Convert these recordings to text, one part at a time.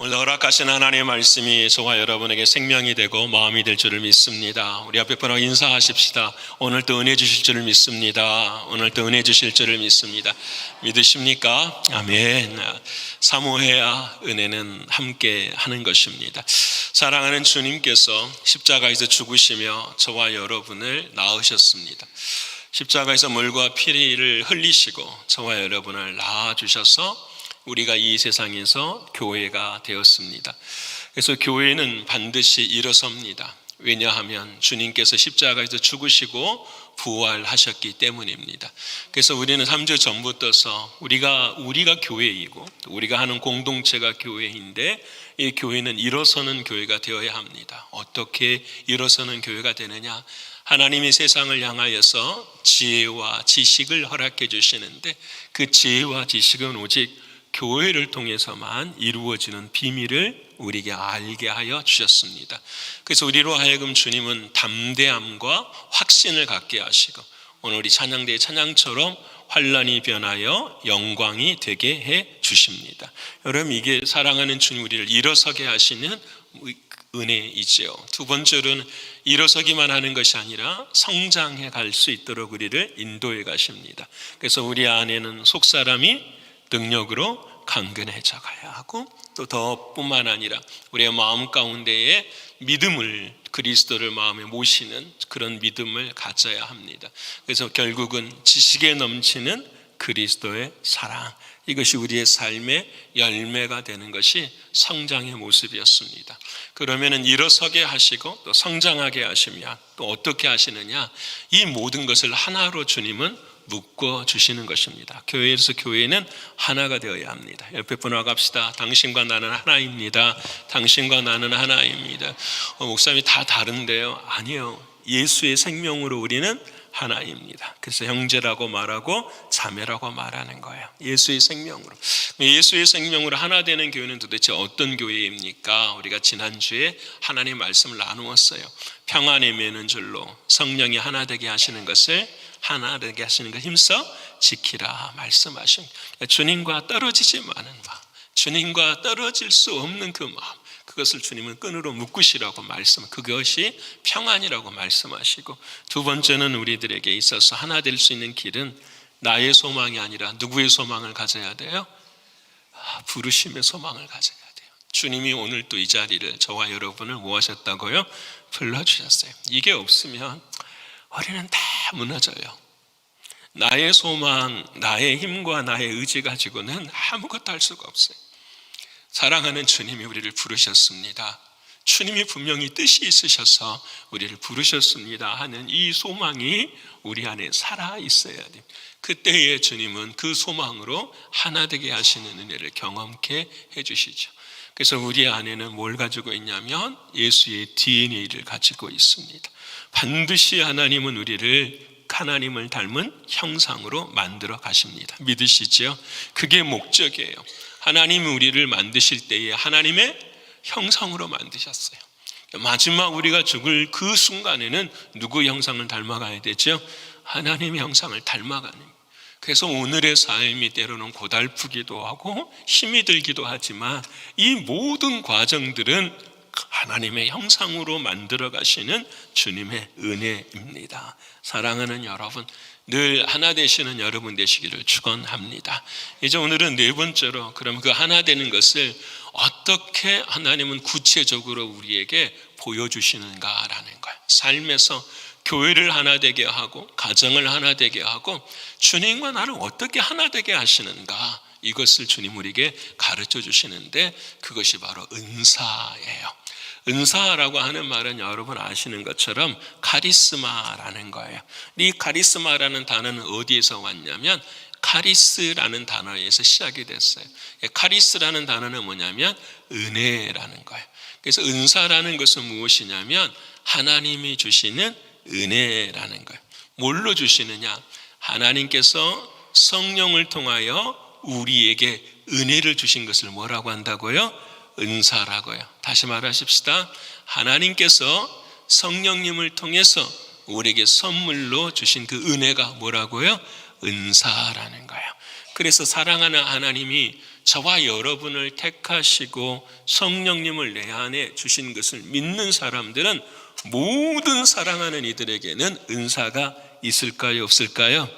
오늘 허락하신 하나님의 말씀이 저와 여러분에게 생명이 되고 마음이 될 줄을 믿습니다. 우리 앞에 분하고 인사하십시다. 오늘도 은혜 주실 줄을 믿습니다. 오늘도 은혜 주실 줄을 믿습니다. 믿으십니까? 아멘. 사모해야 은혜는 함께 하는 것입니다. 사랑하는 주님께서 십자가에서 죽으시며 저와 여러분을 낳으셨습니다. 십자가에서 물과 피를 흘리시고 저와 여러분을 낳아주셔서 우리가 이 세상에서 교회가 되었습니다. 그래서 교회는 반드시 일어섭니다. 왜냐하면 주님께서 십자가에서 죽으시고 부활하셨기 때문입니다. 그래서 우리는 3주 전부터서 우리가 교회이고 우리가 하는 공동체가 교회인데 이 교회는 일어서는 교회가 되어야 합니다. 어떻게 일어서는 교회가 되느냐? 하나님이 세상을 향하여서 지혜와 지식을 허락해 주시는데 그 지혜와 지식은 오직 교회를 통해서만 이루어지는 비밀을 우리에게 알게 하여 주셨습니다. 그래서 우리로 하여금 주님은 담대함과 확신을 갖게 하시고 오늘 우리 찬양대의 찬양처럼 환란이 변하여 영광이 되게 해 주십니다. 여러분, 이게 사랑하는 주님 우리를 일어서게 하시는 은혜이지요. 두 번째로는 일어서기만 하는 것이 아니라 성장해 갈 수 있도록 우리를 인도해 가십니다. 그래서 우리 안에는 속사람이 능력으로 강건해져 가야 하고 또 더 뿐만 아니라 우리의 마음 가운데에 믿음을, 그리스도를 마음에 모시는 그런 믿음을 가져야 합니다. 그래서 결국은 지식에 넘치는 그리스도의 사랑, 이것이 우리의 삶의 열매가 되는 것이 성장의 모습이었습니다. 그러면은 일어서게 하시고 또 성장하게 하시며 또 어떻게 하시느냐? 이 모든 것을 하나로 주님은 묶어 주시는 것입니다. 교회에서 교회는 하나가 되어야 합니다. 옆에 분하고 갑시다. 당신과 나는 하나입니다. 당신과 나는 하나입니다. 목사님이 다 다른데요? 아니요. 예수의 생명으로 우리는 하나입니다. 그래서 형제라고 말하고 자매라고 말하는 거예요. 예수의 생명으로. 예수의 생명으로 하나 되는 교회는 도대체 어떤 교회입니까? 우리가 지난주에 하나님의 말씀을 나누었어요. 평안에 매는 줄로 성령이 하나 되게 하시는 것을 하나 되게 하시는 것 힘써 지키라 말씀하십니다. 주님과 떨어지지 않은 마음, 주님과 떨어질 수 없는 그 마음, 그것을 주님은 끈으로 묶으시라고 그것이 평안이라고 말씀하시고, 두 번째는 우리들에게 있어서 하나 될 수 있는 길은 나의 소망이 아니라 누구의 소망을 가져야 돼요? 부르심의 소망을 가져야 돼요. 주님이 오늘 또 이 자리를 저와 여러분을 뭐 하셨다고요? 불러주셨어요. 이게 없으면 우리는 다 무너져요. 나의 소망, 나의 힘과 나의 의지 가지고는 아무것도 할 수가 없어요. 사랑하는 주님이 우리를 부르셨습니다. 주님이 분명히 뜻이 있으셔서 우리를 부르셨습니다 하는 이 소망이 우리 안에 살아 있어야 돼요. 그때의 주님은 그 소망으로 하나 되게 하시는 은혜를 경험케 해주시죠. 그래서 우리 안에는 뭘 가지고 있냐면 예수의 DNA를 가지고 있습니다. 반드시 하나님은 우리를 하나님을 닮은 형상으로 만들어 가십니다. 믿으시죠? 그게 목적이에요. 하나님이 우리를 만드실 때에 하나님의 형상으로 만드셨어요. 마지막 우리가 죽을 그 순간에는 누구 형상을 닮아가야 되죠? 하나님의 형상을 닮아가는. 그래서 오늘의 삶이 때로는 고달프기도 하고 힘이 들기도 하지만 이 모든 과정들은 하나님의 형상으로 만들어 가시는 주님의 은혜입니다. 사랑하는 여러분, 늘 하나 되시는 여러분 되시기를 축원합니다. 이제 오늘은 네 번째로, 그럼 그 하나 되는 것을 어떻게 하나님은 구체적으로 우리에게 보여주시는가라는 거예요. 삶에서 교회를 하나 되게 하고 가정을 하나 되게 하고 주님과 나를 어떻게 하나 되게 하시는가, 이것을 주님 우리에게 가르쳐 주시는데 그것이 바로 은사예요. 은사라고 하는 말은 여러분 아시는 것처럼 카리스마라는 거예요. 이 카리스마라는 단어는 어디에서 왔냐면 카리스라는 단어에서 시작이 됐어요. 카리스라는 단어는 뭐냐면 은혜라는 거예요. 그래서 은사라는 것은 무엇이냐면 하나님이 주시는 은혜라는 거예요. 뭘로 주시느냐? 하나님께서 성령을 통하여 우리에게 은혜를 주신 것을 뭐라고 한다고요? 은사라고요. 다시 말하십시다. 하나님께서 성령님을 통해서 우리에게 선물로 주신 그 은혜가 뭐라고요? 은사라는 거예요. 그래서 사랑하는 하나님이 저와 여러분을 택하시고 성령님을 내 안에 주신 것을 믿는 사람들은 모든 사랑하는 이들에게는 은사가 있을까요? 없을까요?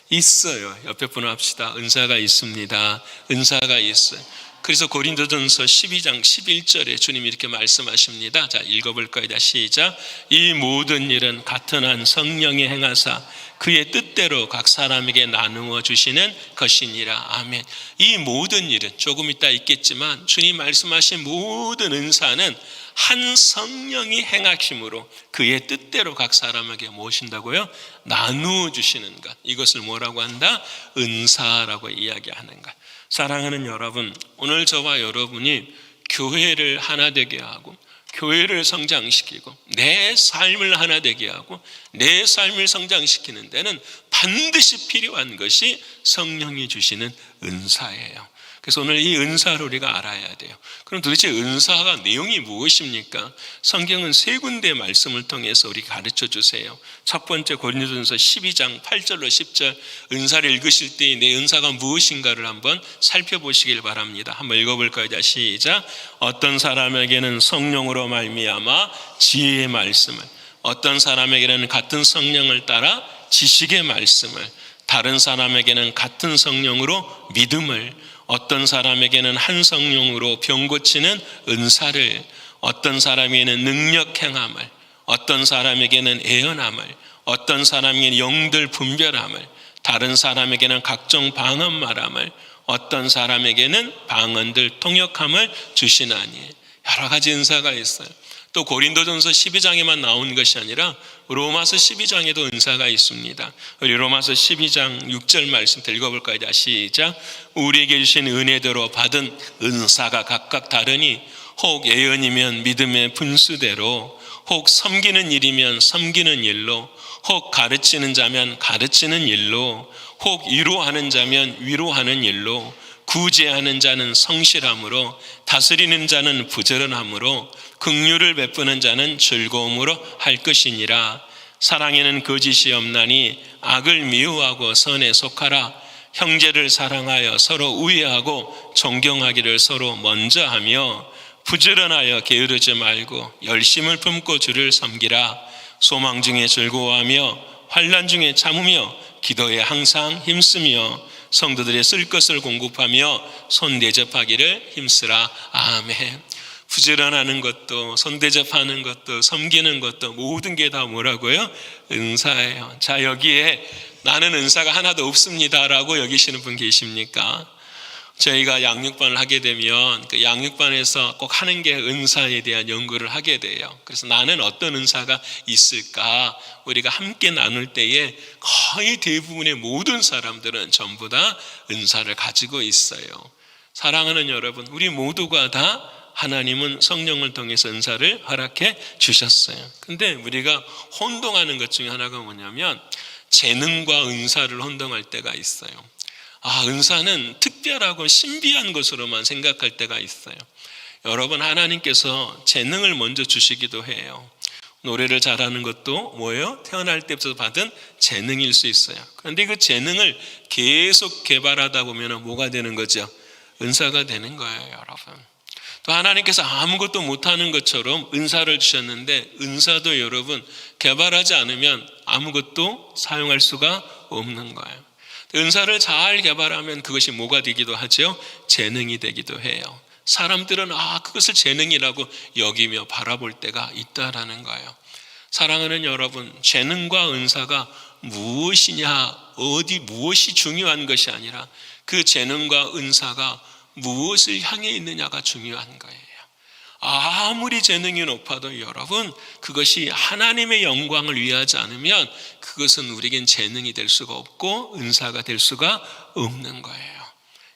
있어요. 옆에 분을 합시다. 은사가 있습니다. 은사가 있어요. 그래서 고린도전서 12장 11절에 주님이 이렇게 말씀하십니다. 자, 읽어볼까요? 시작. 이 모든 일은 같은 한 성령이 행하사 그의 뜻대로 각 사람에게 나누어 주시는 것이니라. 아멘. 이 모든 일은 조금 이따 있겠지만 주님 말씀하신 모든 은사는 한 성령이 행하심으로 그의 뜻대로 각 사람에게 무엇인다고요? 나누어 주시는 것. 이것을 뭐라고 한다? 은사라고 이야기하는 것. 사랑하는 여러분, 오늘 저와 여러분이 교회를 하나 되게 하고 교회를 성장시키고 내 삶을 하나 되게 하고 내 삶을 성장시키는 데는 반드시 필요한 것이 성령이 주시는 은사예요. 그래서 오늘 이 은사를 우리가 알아야 돼요. 그럼 도대체 은사가 내용이 무엇입니까? 성경은 세 군데 말씀을 통해서 우리 가르쳐 주세요. 첫 번째 고린도전서 12장 8절로 10절 은사를 읽으실 때 내 은사가 무엇인가를 한번 살펴보시길 바랍니다. 한번 읽어볼까요? 시작. 어떤 사람에게는 성령으로 말미암아 지혜의 말씀을, 어떤 사람에게는 같은 성령을 따라 지식의 말씀을, 다른 사람에게는 같은 성령으로 믿음을, 어떤 사람에게는 한 성령으로 병 고치는 은사를, 어떤 사람에게는 능력 행함을, 어떤 사람에게는 애언함을, 어떤 사람에게는 영들 분별함을, 다른 사람에게는 각종 방언 말함을, 어떤 사람에게는 방언들 통역함을 주시나니. 여러 가지 은사가 있어요. 또 고린도전서 12장에만 나온 것이 아니라 로마서 12장에도 은사가 있습니다. 우리 로마서 12장 6절 말씀 읽어볼까요? 시작. 우리에게 주신 은혜대로 받은 은사가 각각 다르니 혹 예언이면 믿음의 분수대로, 혹 섬기는 일이면 섬기는 일로, 혹 가르치는 자면 가르치는 일로, 혹 위로하는 자면 위로하는 일로, 구제하는 자는 성실함으로, 다스리는 자는 부지런함으로, 긍휼을 베푸는 자는 즐거움으로 할 것이니라. 사랑에는 거짓이 없나니 악을 미워하고 선에 속하라. 형제를 사랑하여 서로 우애하고 존경하기를 서로 먼저 하며, 부지런하여 게으르지 말고 열심을 품고 주를 섬기라. 소망 중에 즐거워하며 환난 중에 참으며 기도에 항상 힘쓰며 성도들의 쓸 것을 공급하며 손 대접하기를 힘쓰라. 아멘. 부지런하는 것도 손 대접하는 것도 섬기는 것도 모든 게 다 뭐라고요? 은사예요. 자, 여기에 나는 은사가 하나도 없습니다라고 여기시는 분 계십니까? 저희가 양육반을 하게 되면 그 양육반에서 꼭 하는 게 은사에 대한 연구를 하게 돼요. 그래서 나는 어떤 은사가 있을까? 우리가 함께 나눌 때에 거의 대부분의 모든 사람들은 전부 다 은사를 가지고 있어요. 사랑하는 여러분, 우리 모두가 다 하나님은 성령을 통해서 은사를 허락해 주셨어요. 근데 우리가 혼동하는 것 중에 하나가 뭐냐면 재능과 은사를 혼동할 때가 있어요. 은사는 특별하고 신비한 것으로만 생각할 때가 있어요. 여러분, 하나님께서 재능을 먼저 주시기도 해요. 노래를 잘하는 것도 뭐예요? 태어날 때부터 받은 재능일 수 있어요. 그런데 그 재능을 계속 개발하다 보면 뭐가 되는 거죠? 은사가 되는 거예요, 여러분. 또 하나님께서 아무것도 못하는 것처럼 은사를 주셨는데 은사도 여러분 개발하지 않으면 아무것도 사용할 수가 없는 거예요. 은사를 잘 개발하면 그것이 뭐가 되기도 하죠? 재능이 되기도 해요. 사람들은 그것을 재능이라고 여기며 바라볼 때가 있다라는 거예요. 사랑하는 여러분, 재능과 은사가 무엇이냐, 무엇이 중요한 것이 아니라 그 재능과 은사가 무엇을 향해 있느냐가 중요한 거예요. 아무리 재능이 높아도 여러분, 그것이 하나님의 영광을 위하지 않으면 그것은 우리에겐 재능이 될 수가 없고 은사가 될 수가 없는 거예요.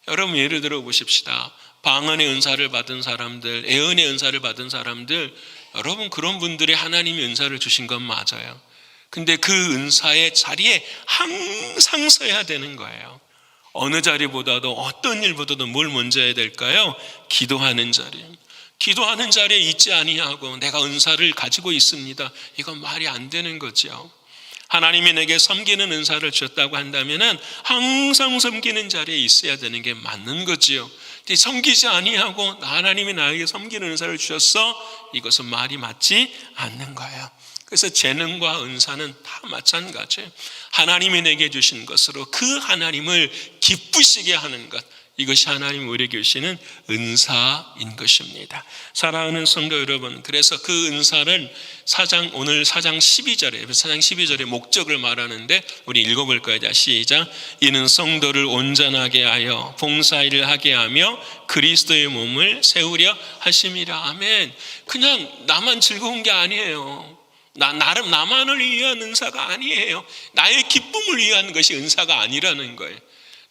여러분, 예를 들어 보십시다. 방언의 은사를 받은 사람들, 애언의 은사를 받은 사람들, 여러분, 그런 분들이 하나님이 은사를 주신 건 맞아요. 근데 그 은사의 자리에 항상 서야 되는 거예요. 어느 자리보다도, 어떤 일보다도 뭘 먼저 해야 될까요? 기도하는 자리. 기도하는 자리에 있지 아니하고 내가 은사를 가지고 있습니다, 이건 말이 안 되는 거죠. 하나님이 내게 섬기는 은사를 주셨다고 한다면은 항상 섬기는 자리에 있어야 되는 게 맞는 거지요. 근데 섬기지 아니하고 하나님이 나에게 섬기는 은사를 주셨어, 이것은 말이 맞지 않는 거예요. 그래서 재능과 은사는 다 마찬가지예요. 하나님이 내게 주신 것으로 그 하나님을 기쁘시게 하는 것, 이것이 하나님 우리에게 주시는 은사인 것입니다. 사랑하는 성도 여러분, 그래서 그 은사를 오늘 4장 12절의 목적을 말하는데 우리 읽어볼 거예요. 자, 시작. 이는 성도를 온전하게 하여 봉사일을 하게 하며 그리스도의 몸을 세우려 하심이라. 아멘. 그냥 나만 즐거운 게 아니에요. 나름 나만을 위한 은사가 아니에요. 나의 기쁨을 위한 것이 은사가 아니라는 거예요.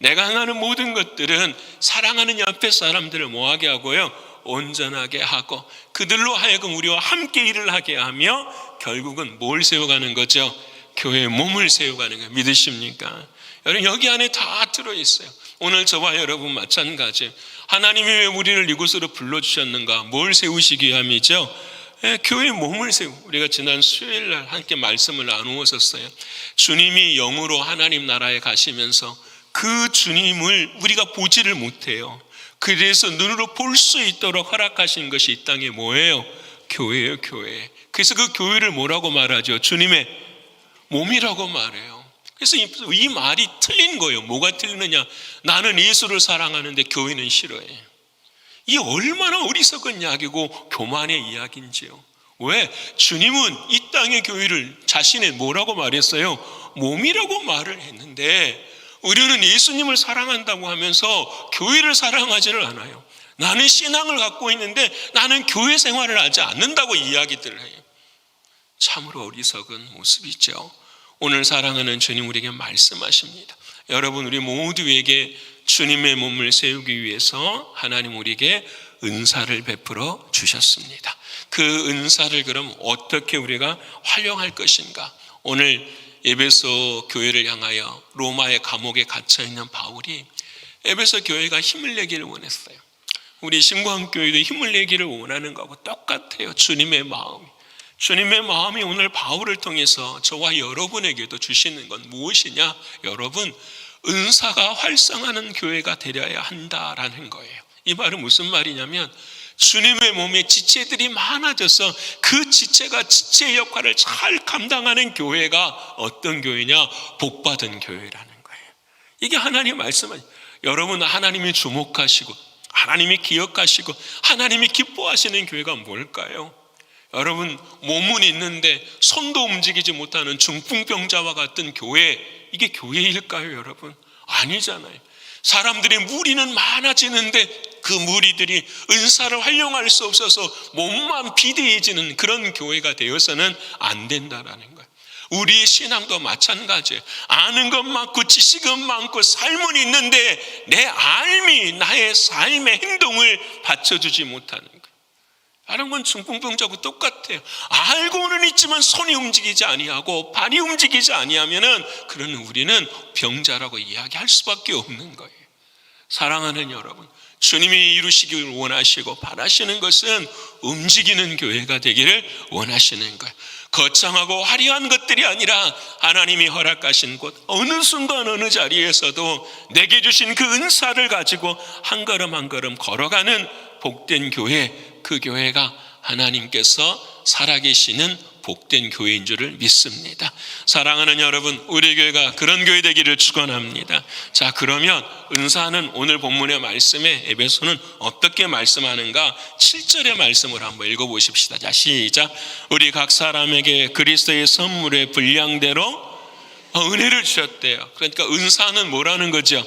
내가 행하는 모든 것들은 사랑하는 옆에 사람들을 뭐하게 하고요, 온전하게 하고 그들로 하여금 우리와 함께 일을 하게 하며 결국은 뭘 세워가는 거죠? 교회의 몸을 세워가는 거예요. 믿으십니까? 여러분, 여기 안에 다 들어있어요. 오늘 저와 여러분 마찬가지예요. 하나님이 왜 우리를 이곳으로 불러주셨는가? 뭘 세우시기 위함이죠? 교회의 몸을 세우고, 우리가 지난 수요일날 함께 말씀을 나누었었어요. 주님이 영으로 하나님 나라에 가시면서 그 주님을 우리가 보지를 못해요. 그래서 눈으로 볼 수 있도록 허락하신 것이 이 땅에 뭐예요? 교회예요, 교회. 그래서 그 교회를 뭐라고 말하죠? 주님의 몸이라고 말해요. 그래서 이 말이 틀린 거예요. 뭐가 틀리느냐? 나는 예수를 사랑하는데 교회는 싫어해. 이 얼마나 어리석은 이야기고 교만의 이야기인지요. 왜? 주님은 이 땅의 교회를 자신의 뭐라고 말했어요? 몸이라고 말을 했는데 우리는 예수님을 사랑한다고 하면서 교회를 사랑하지를 않아요. 나는 신앙을 갖고 있는데 나는 교회 생활을 하지 않는다고 이야기들을 해요. 참으로 어리석은 모습이죠. 오늘 사랑하는 주님 우리에게 말씀하십니다. 여러분, 우리 모두에게 주님의 몸을 세우기 위해서 하나님 우리에게 은사를 베풀어 주셨습니다. 그 은사를 그럼 어떻게 우리가 활용할 것인가? 오늘 에베소 교회를 향하여 로마의 감옥에 갇혀있는 바울이 에베소 교회가 힘을 내기를 원했어요. 우리 신광교회도 힘을 내기를 원하는 거하고 똑같아요. 주님의 마음이 오늘 바울을 통해서 저와 여러분에게도 주시는 건 무엇이냐? 여러분, 은사가 활성하는 교회가 되려야 한다라는 거예요. 이 말은 무슨 말이냐면 주님의 몸에 지체들이 많아져서 그 지체가 지체의 역할을 잘 감당하는 교회가 어떤 교회냐? 복받은 교회라는 거예요. 이게 하나님 말씀은, 여러분, 하나님이 주목하시고 하나님이 기억하시고 하나님이 기뻐하시는 교회가 뭘까요? 여러분, 몸은 있는데 손도 움직이지 못하는 중풍병자와 같은 교회, 이게 교회일까요, 여러분? 아니잖아요. 사람들의 무리는 많아지는데 그 무리들이 은사를 활용할 수 없어서 몸만 비대해지는 그런 교회가 되어서는 안 된다라는 거예요. 우리의 신앙도 마찬가지예요. 아는 것 많고 지식은 많고 삶은 있는데 내 삶이 나의 삶의 행동을 받쳐주지 못하는 거예요. 다른 건 중풍병자하고 똑같아요. 알고는 있지만 손이 움직이지 아니하고 발이 움직이지 아니하면은 그러는 우리는 병자라고 이야기할 수밖에 없는 거예요. 사랑하는 여러분, 주님이 이루시기를 원하시고 바라시는 것은 움직이는 교회가 되기를 원하시는 거예요. 거창하고 화려한 것들이 아니라 하나님이 허락하신 곳 어느 순간 어느 자리에서도 내게 주신 그 은사를 가지고 한 걸음 한 걸음 걸어가는 복된 교회, 그 교회가 하나님께서 살아계시는 복된 교회인 줄을 믿습니다. 사랑하는 여러분, 우리 교회가 그런 교회 되기를 축원합니다. 자, 그러면 은사는 오늘 본문의 말씀에 에베소는 어떻게 말씀하는가? 7절의 말씀을 한번 읽어보십시다. 자, 시작. 우리 각 사람에게 그리스도의 선물의 분량대로 은혜를 주셨대요. 그러니까 은사는 뭐라는 거죠?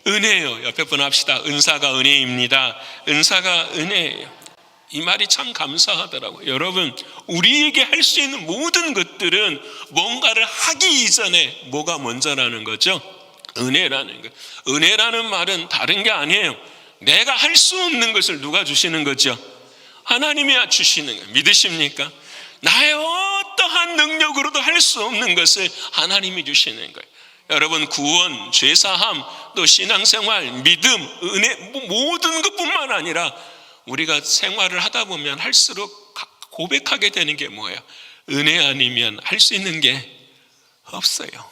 은혜예요. 옆에 분 합시다. 은사가 은혜입니다. 은사가 은혜예요. 이 말이 참 감사하더라고요. 여러분, 우리에게 할 수 있는 모든 것들은 뭔가를 하기 이전에 뭐가 먼저라는 거죠? 은혜라는 거. 은혜라는 말은 다른 게 아니에요. 내가 할 수 없는 것을 누가 주시는 거죠? 하나님이 주시는 거예요. 믿으십니까? 나의 어떠한 능력으로도 할 수 없는 것을 하나님이 주시는 거예요. 여러분, 구원, 죄사함, 또 신앙생활, 믿음, 은혜, 모든 것뿐만 아니라 우리가 생활을 하다 보면 할수록 고백하게 되는 게 뭐예요? 은혜 아니면 할 수 있는 게 없어요.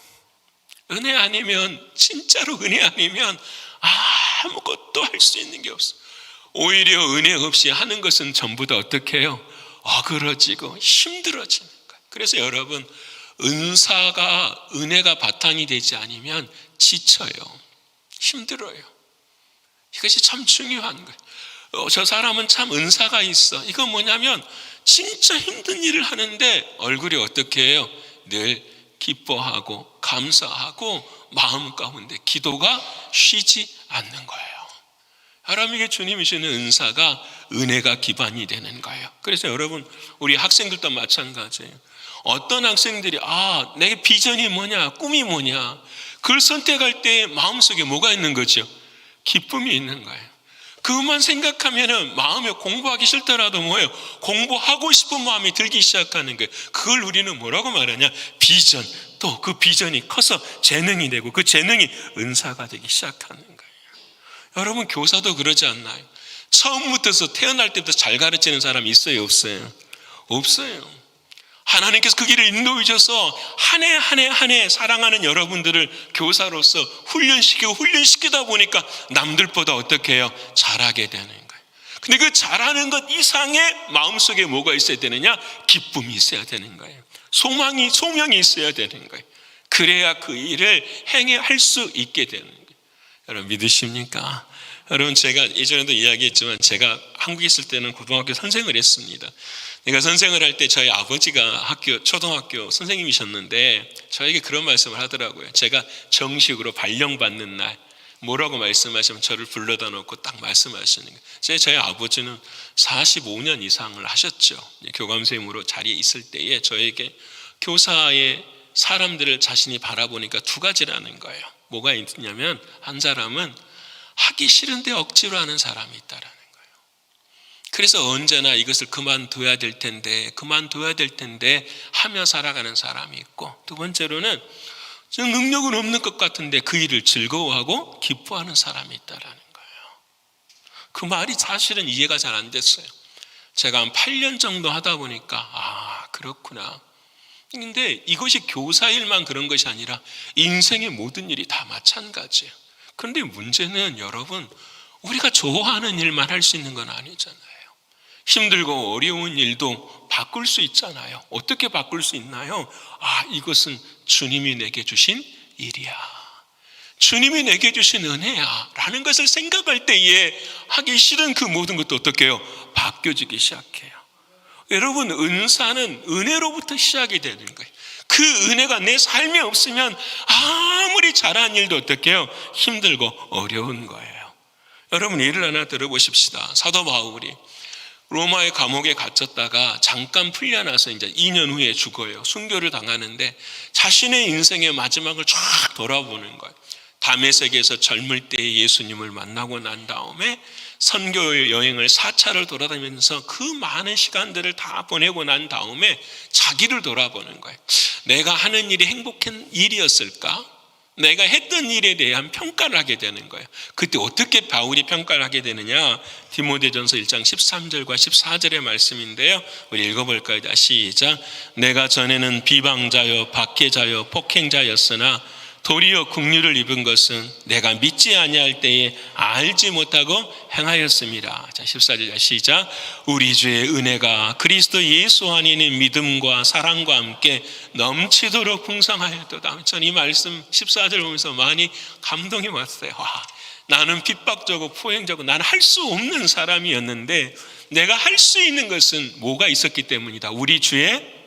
은혜 아니면, 진짜로 은혜 아니면 아무것도 할 수 있는 게 없어요. 오히려 은혜 없이 하는 것은 전부 다 어떻게 해요? 어그러지고 힘들어지는 거예요. 그래서 여러분, 은혜가 바탕이 되지 않으면 지쳐요. 힘들어요. 이것이 참 중요한 거예요. 저 사람은 참 은사가 있어. 이건 뭐냐면 진짜 힘든 일을 하는데 얼굴이 어떻게 해요? 늘 기뻐하고 감사하고 마음 가운데 기도가 쉬지 않는 거예요. 여러분에게 주님이 주시는 은사가 은혜가 기반이 되는 거예요. 그래서 여러분, 우리 학생들도 마찬가지예요. 어떤 학생들이 내 비전이 뭐냐, 꿈이 뭐냐, 그걸 선택할 때 마음속에 뭐가 있는 거죠? 기쁨이 있는 거예요. 그것만 생각하면은 마음에 공부하기 싫더라도 뭐예요? 공부하고 싶은 마음이 들기 시작하는 거예요. 그걸 우리는 뭐라고 말하냐? 비전. 또 그 비전이 커서 재능이 되고 그 재능이 은사가 되기 시작하는 거예요. 여러분, 교사도 그러지 않나요? 처음부터 태어날 때부터 잘 가르치는 사람이 있어요, 없어요? 없어요. 하나님께서 그 길을 인도해 주셔서 한 해 사랑하는 여러분들을 교사로서 훈련시키다 보니까 남들보다 어떻게 해요? 잘하게 되는 거예요. 근데 그 잘하는 것 이상의 마음속에 뭐가 있어야 되느냐? 기쁨이 있어야 되는 거예요. 소명이 있어야 되는 거예요. 그래야 그 일을 할 수 있게 되는 거예요. 여러분, 믿으십니까? 여러분, 제가 예전에도 이야기했지만 제가 한국에 있을 때는 고등학교 선생을 했습니다. 내가 선생을 할 때 저희 아버지가 초등학교 선생님이셨는데 저에게 그런 말씀을 하더라고요. 제가 정식으로 발령받는 날 뭐라고 말씀하시면 저를 불러다 놓고 딱 말씀하시는 거예요. 저희 아버지는 45년 이상을 하셨죠. 교감선생님으로 자리에 있을 때에 저에게 교사의 사람들을 자신이 바라보니까 두 가지라는 거예요. 뭐가 있냐면, 한 사람은 하기 싫은데 억지로 하는 사람이 있다라는 거예요. 그래서 언제나 이것을 그만둬야 될 텐데 하며 살아가는 사람이 있고, 두 번째로는 능력은 없는 것 같은데 그 일을 즐거워하고 기뻐하는 사람이 있다라는 거예요. 그 말이 사실은 이해가 잘 안 됐어요. 제가 한 8년 정도 하다 보니까 그렇구나. 근데 이것이 교사 일만 그런 것이 아니라 인생의 모든 일이 다 마찬가지예요. 그런데 문제는 여러분, 우리가 좋아하는 일만 할 수 있는 건 아니잖아요. 힘들고 어려운 일도 바꿀 수 있잖아요. 어떻게 바꿀 수 있나요? 이것은 주님이 내게 주신 일이야, 주님이 내게 주신 은혜야 라는 것을 생각할 때에 하기 싫은 그 모든 것도 어떻게 해요? 바뀌어지기 시작해요. 여러분, 은사는 은혜로부터 시작이 되는 거예요. 그 은혜가 내 삶에 없으면 아무리 잘한 일도 어떻게 해요? 힘들고 어려운 거예요. 여러분, 예를 하나 들어보십시다. 사도 바울이 로마의 감옥에 갇혔다가 잠깐 풀려나서 이제 2년 후에 죽어요. 순교를 당하는데 자신의 인생의 마지막을 쫙 돌아보는 거예요. 다메섹에서 젊을 때 예수님을 만나고 난 다음에 선교 여행을 4차를 돌아다니면서 그 많은 시간들을 다 보내고 난 다음에 자기를 돌아보는 거예요. 내가 하는 일이 행복한 일이었을까? 내가 했던 일에 대한 평가를 하게 되는 거예요. 그때 어떻게 바울이 평가를 하게 되느냐? 디모데전서 1장 13절과 14절의 말씀인데요. 우리 읽어볼까요? 시작. 내가 전에는 비방자요 박해자요 폭행자였으나 도리어 긍휼을 입은 것은 내가 믿지 아니할 때에 알지 못하고 행하였습니다. 자, 14절 시작. 우리 주의 은혜가 그리스도 예수 안에 있는 믿음과 사랑과 함께 넘치도록 풍성하였도다. 전 이 말씀 14절 보면서 많이 감동이 왔어요. 나는 핍박자고 포행자고 나는 할 수 없는 사람이었는데 내가 할 수 있는 것은 뭐가 있었기 때문이다. 우리 주의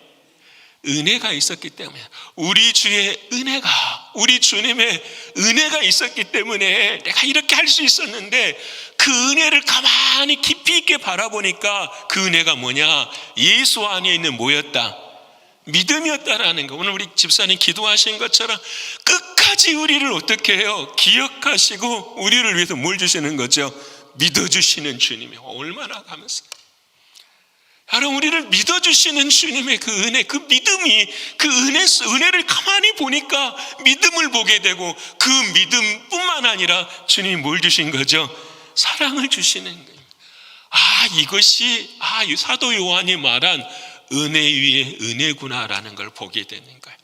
은혜가 있었기 때문에, 우리 주의 은혜가, 우리 주님의 은혜가 있었기 때문에 내가 이렇게 할 수 있었는데 그 은혜를 가만히 깊이 있게 바라보니까 그 은혜가 뭐냐? 예수 안에 있는 뭐였다? 믿음이었다라는 거. 오늘 우리 집사님 기도하신 것처럼 끝까지 우리를 어떻게 해요? 기억하시고 우리를 위해서 뭘 주시는 거죠? 믿어주시는 주님이 얼마나 감사해요. 여러분, 우리를 믿어주시는 주님의 그 은혜, 그 믿음이, 그 은혜를 가만히 보니까 믿음을 보게 되고, 그 믿음뿐만 아니라 주님이 뭘 주신 거죠? 사랑을 주시는 거예요. 이것이 사도 요한이 말한 은혜 위에 은혜구나라는 걸 보게 되는 거예요.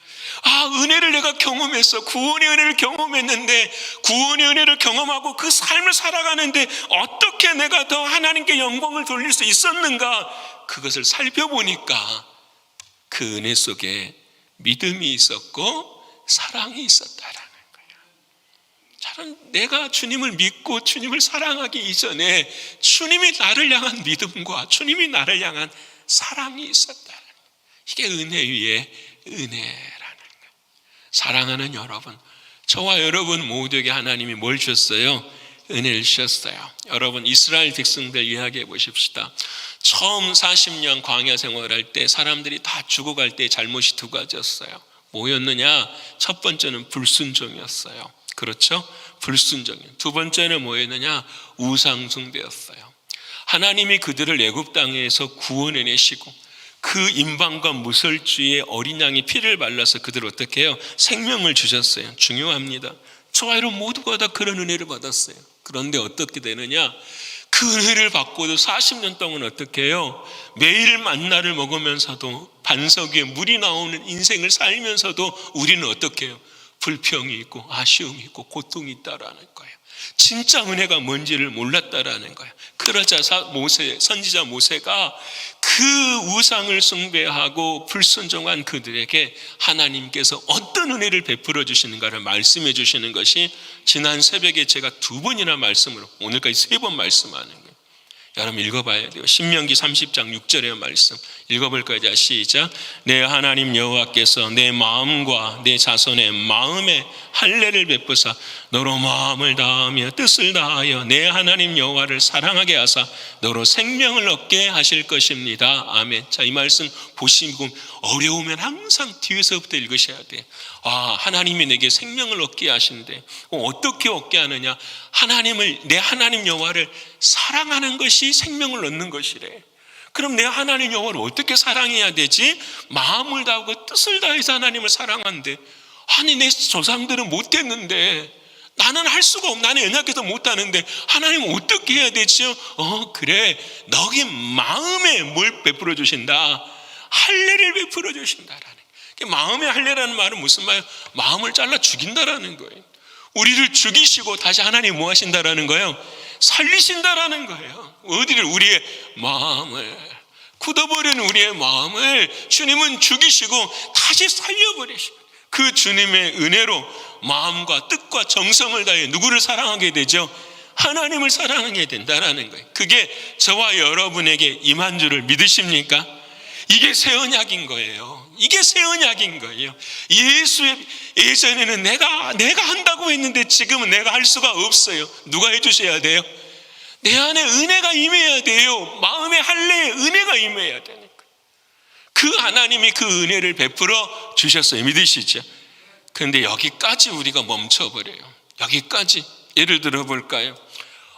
은혜를 내가 경험했어. 구원의 은혜를 경험했는데, 구원의 은혜를 경험하고 그 삶을 살아가는데 어떻게 내가 더 하나님께 영광을 돌릴 수 있었는가? 그것을 살펴보니까 그 은혜 속에 믿음이 있었고 사랑이 있었다라는 거예요. 저는 내가 주님을 믿고 주님을 사랑하기 이전에 주님이 나를 향한 믿음과 주님이 나를 향한 사랑이 있었다라는 거예요. 이게 은혜 위에 은혜라는 거예요. 사랑하는 여러분, 저와 여러분 모두에게 하나님이 뭘 주셨어요? 은혜를 주셨어요. 여러분, 이스라엘 백성들 이야기해 보십시다. 처음 40년 광야 생활할 때 사람들이 다 죽어갈 때 잘못이 두 가지였어요. 뭐였느냐? 첫 번째는 불순종이었어요. 그렇죠? 불순종이요. 두 번째는 뭐였느냐? 우상숭배였어요. 하나님이 그들을 애굽 땅에서 구원해내시고 그 임방과 무설주의 어린 양의 피를 발라서 그들을 어떻게 해요? 생명을 주셨어요. 중요합니다. 저와 여러분 모두가 다 그런 은혜를 받았어요. 그런데 어떻게 되느냐? 그 은혜를 받고도 40년 동안 어떻게 해요? 매일 만나를 먹으면서도 반석 위에 물이 나오는 인생을 살면서도 우리는 어떻게 해요? 불평이 있고 아쉬움이 있고 고통이 있다라는 거예요. 진짜 은혜가 뭔지를 몰랐다라는 거예요. 그러자 선지자 모세가 그 우상을 숭배하고 불순종한 그들에게 하나님께서 어떤 은혜를 베풀어 주시는가를 말씀해 주시는 것이 지난 새벽에 제가 2번이나 말씀으로 오늘까지 3번 말씀하는 거예요. 여러분 읽어봐야 돼요. 신명기 30장 6절의 말씀 읽어볼까요? 시작. 내 하나님 여호와께서 내 마음과 내 자손의 마음에 할례를 베푸사 너로 마음을 다하며 뜻을 다하여 내 하나님 여호와를 사랑하게 하사 너로 생명을 얻게 하실 것입니다. 아멘. 자, 이 말씀 보시면 어려우면 항상 뒤에서부터 읽으셔야 돼요. 하나님이 내게 생명을 얻게 하시는데 어떻게 얻게 하느냐? 내 하나님 여호와를 사랑하는 것이 생명을 얻는 것이래. 그럼 내 하나님 여호와를 어떻게 사랑해야 되지? 마음을 다하고 뜻을 다해서 하나님을 사랑한대. 아니, 내 조상들은 못했는데 나는 할 수가 없고 나는 연약해서 못하는데 하나님은 어떻게 해야 되죠? 그래, 너희 마음에 뭘 베풀어 주신다? 할례를 베풀어 주신다라는 거예요. 마음의 할례라는 말은 무슨 말이에요? 마음을 잘라 죽인다라는 거예요. 우리를 죽이시고 다시 하나님 뭐 하신다라는 거예요? 살리신다라는 거예요. 어디를? 우리의 마음을, 굳어버리는 우리의 마음을 주님은 죽이시고 다시 살려버리시고 그 주님의 은혜로 마음과 뜻과 정성을 다해 누구를 사랑하게 되죠? 하나님을 사랑하게 된다는 거예요. 그게 저와 여러분에게 임한 줄을 믿으십니까? 이게 새 언약인 거예요. 이게 새 언약인 거예요. 예전에는 내가 한다고 했는데 지금은 내가 할 수가 없어요. 누가 해주셔야 돼요? 내 안에 은혜가 임해야 돼요. 마음의 할례에 은혜가 임해야 되는 거예요. 그 하나님이 그 은혜를 베풀어 주셨어요. 믿으시죠? 그런데 여기까지 우리가 멈춰버려요. 여기까지. 예를 들어 볼까요?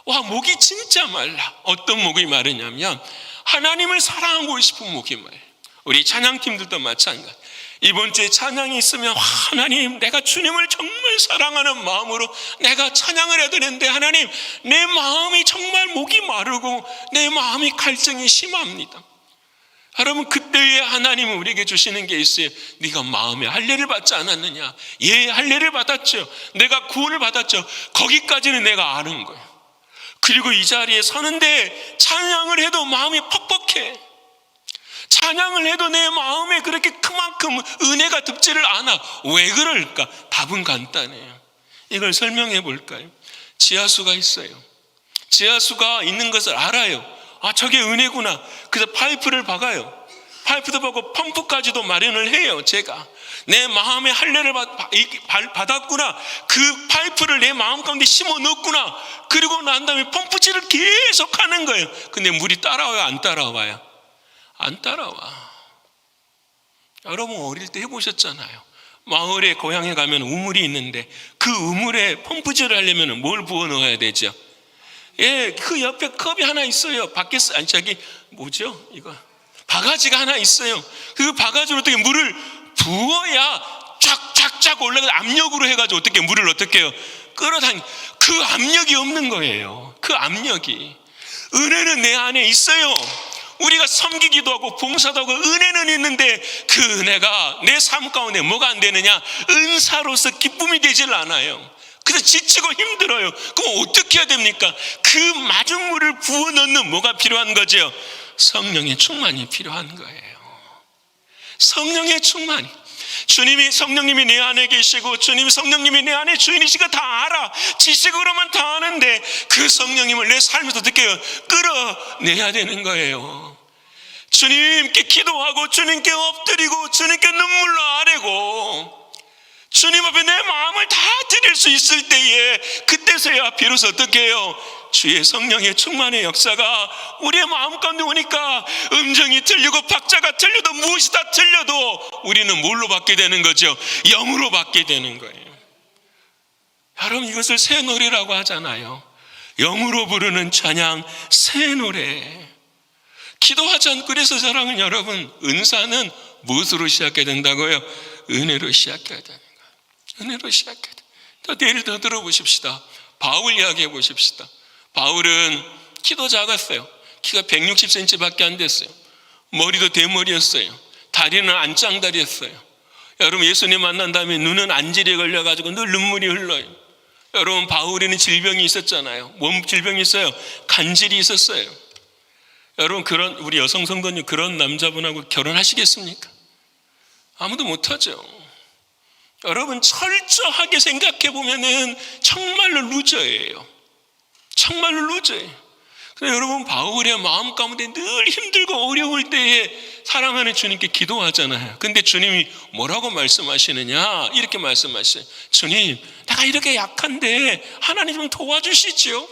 목이 진짜 말라. 어떤 목이 마르냐면 하나님을 사랑하고 싶은 목이 말라. 우리 찬양팀들도 마찬가지. 이번 주에 찬양이 있으면 하나님, 내가 주님을 정말 사랑하는 마음으로 내가 찬양을 해야 되는데 하나님, 내 마음이 정말 목이 마르고 내 마음이 갈증이 심합니다. 여러분, 그때에 하나님은 우리에게 주시는 게 있어요. 네가 마음에 할례를 받지 않았느냐? 예, 할례를 받았죠. 내가 구원을 받았죠. 거기까지는 내가 아는 거예요. 그리고 이 자리에 서는데 찬양을 해도 마음이 퍽퍽해. 찬양을 해도 내 마음에 그렇게 그만큼 은혜가 득지를 않아. 왜 그럴까? 답은 간단해요. 이걸 설명해 볼까요? 지하수가 있어요. 지하수가 있는 것을 알아요. 저게 은혜구나. 그래서 파이프를 박아요. 파이프도 박고 펌프까지도 마련을 해요. 제가 내 마음에 할례를 받았구나. 그 파이프를 내 마음 가운데 심어 넣었구나. 그리고 난 다음에 펌프질을 계속 하는 거예요. 근데 물이 따라와요? 안 따라와요? 안 따라와. 여러분 어릴 때 해보셨잖아요. 마을에 고향에 가면 우물이 있는데 그 우물에 펌프질을 하려면 뭘 부어 넣어야 되죠? 예, 그 옆에 컵이 하나 있어요. 뭐죠? 이거 바가지가 하나 있어요. 그 바가지로 어떻게 물을 부어야 쫙쫙쫙 올라가 압력으로 해가지고 어떻게 물을 어떻게 해요? 끌어당기. 그 압력이 없는 거예요. 그 압력이. 은혜는 내 안에 있어요. 우리가 섬기기도 하고 봉사도 하고 은혜는 있는데 그 은혜가 내 삶 가운데 뭐가 안 되느냐? 은사로서 기쁨이 되질 않아요. 그래서 지치고 힘들어요. 그럼 어떻게 해야 됩니까? 그 마른 물을 부어 넣는 뭐가 필요한 거죠? 성령의 충만이 필요한 거예요. 성령의 충만이. 성령님이 내 안에 계시고 주님이 성령님이 내 안에 주인이시고 다 알아. 지식으로만 다 아는데 그 성령님을 내 삶에서 어떻게 해요? 끌어내야 되는 거예요. 주님께 기도하고 주님께 엎드리고 주님께 눈물로 아뢰고 주님 앞에 내 마음을 다 드릴 수 있을 때에 그때서야 비로소 어떻게 해요? 주의 성령의 충만의 역사가 우리의 마음 가운데 오니까 음정이 틀리고 박자가 틀려도 무엇이 다 틀려도 우리는 뭘로 받게 되는 거죠? 영으로 받게 되는 거예요. 여러분 이것을 새 노래라고 하잖아요. 영으로 부르는 찬양 새 노래. 기도하지 않고 그래서 사랑하는 여러분 은사는 무엇으로 시작해야 된다고요? 은혜로 시작해야 되는 거예요. 은혜로 시작해야 돼요. 예를 더 들어보십시다. 바울 이야기해 보십시다. 바울은 키도 작았어요. 키가 160cm밖에 안 됐어요. 머리도 대머리였어요. 다리는 안짱다리였어요. 여러분 예수님 만난 다음에 눈은 안질에 걸려가지고 늘 눈물이 흘러요. 여러분 바울에는 질병이 있었잖아요. 몸 질병이 있어요. 간질이 있었어요. 여러분 우리 여성 성도님 그런 남자분하고 결혼하시겠습니까? 아무도 못하죠. 여러분 철저하게 생각해 보면은 정말로 루저예요. 정말로 루저예요. 그래서 여러분 바울의 마음 가운데 늘 힘들고 어려울 때에 사랑하는 주님께 기도하잖아요. 근데 주님이 뭐라고 말씀하시느냐? 이렇게 말씀하셔요. 주님, 내가 이렇게 약한데 하나님 좀 도와주시죠.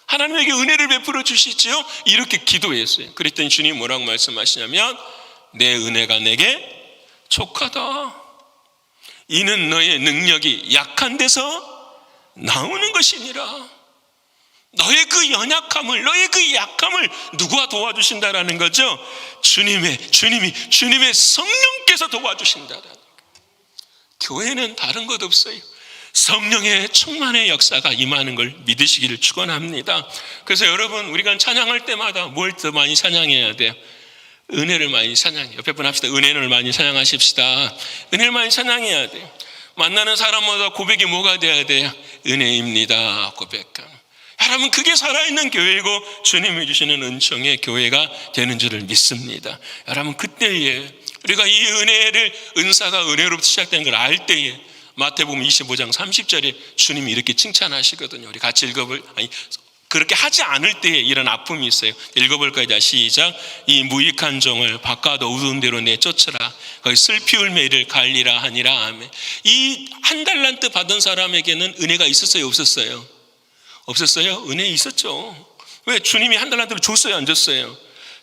하나님에게 은혜를 베풀어 주시죠. 이렇게 기도했어요. 그랬더니 주님이 뭐라고 말씀하시냐면 내 은혜가 내게 족하다. 이는 너의 능력이 약한 데서 나오는 것이니라. 너의 그 연약함을, 너의 그 약함을 누가 도와주신다라는 거죠? 주님의 성령께서 도와주신다라는 거예요. 교회는 다른 것 없어요. 성령의 충만의 역사가 임하는 걸 믿으시기를 축원합니다. 그래서 여러분 우리가 찬양할 때마다 뭘 더 많이 찬양해야 돼요? 은혜를 많이 찬양해요. 옆에 분 합시다. 은혜를 많이 찬양하십시다. 은혜를 많이 찬양해야 돼요. 만나는 사람마다 고백이 뭐가 돼야 돼요? 은혜입니다. 고백함. 여러분 그게 살아있는 교회고 주님이 주시는 은총의 교회가 되는 줄을 믿습니다. 여러분 그때에 우리가 이 은사가 은혜로부터 시작된 걸 알 때에 마태복음 25장 30절에 주님이 이렇게 칭찬하시거든요. 우리 같이 그렇게 하지 않을 때에 이런 아픔이 있어요. 읽어볼까요? 시작. 이 무익한 종을 바깥 어두운 데로 내쫓으라. 거기 슬피 울며 이를 갈리라 하니라. 아멘. 이 한 달란트 받은 사람에게는 은혜가 있었어요? 없었어요? 없었어요? 은혜 있었죠. 왜? 주님이 한 달란트를 줬어요? 안 줬어요?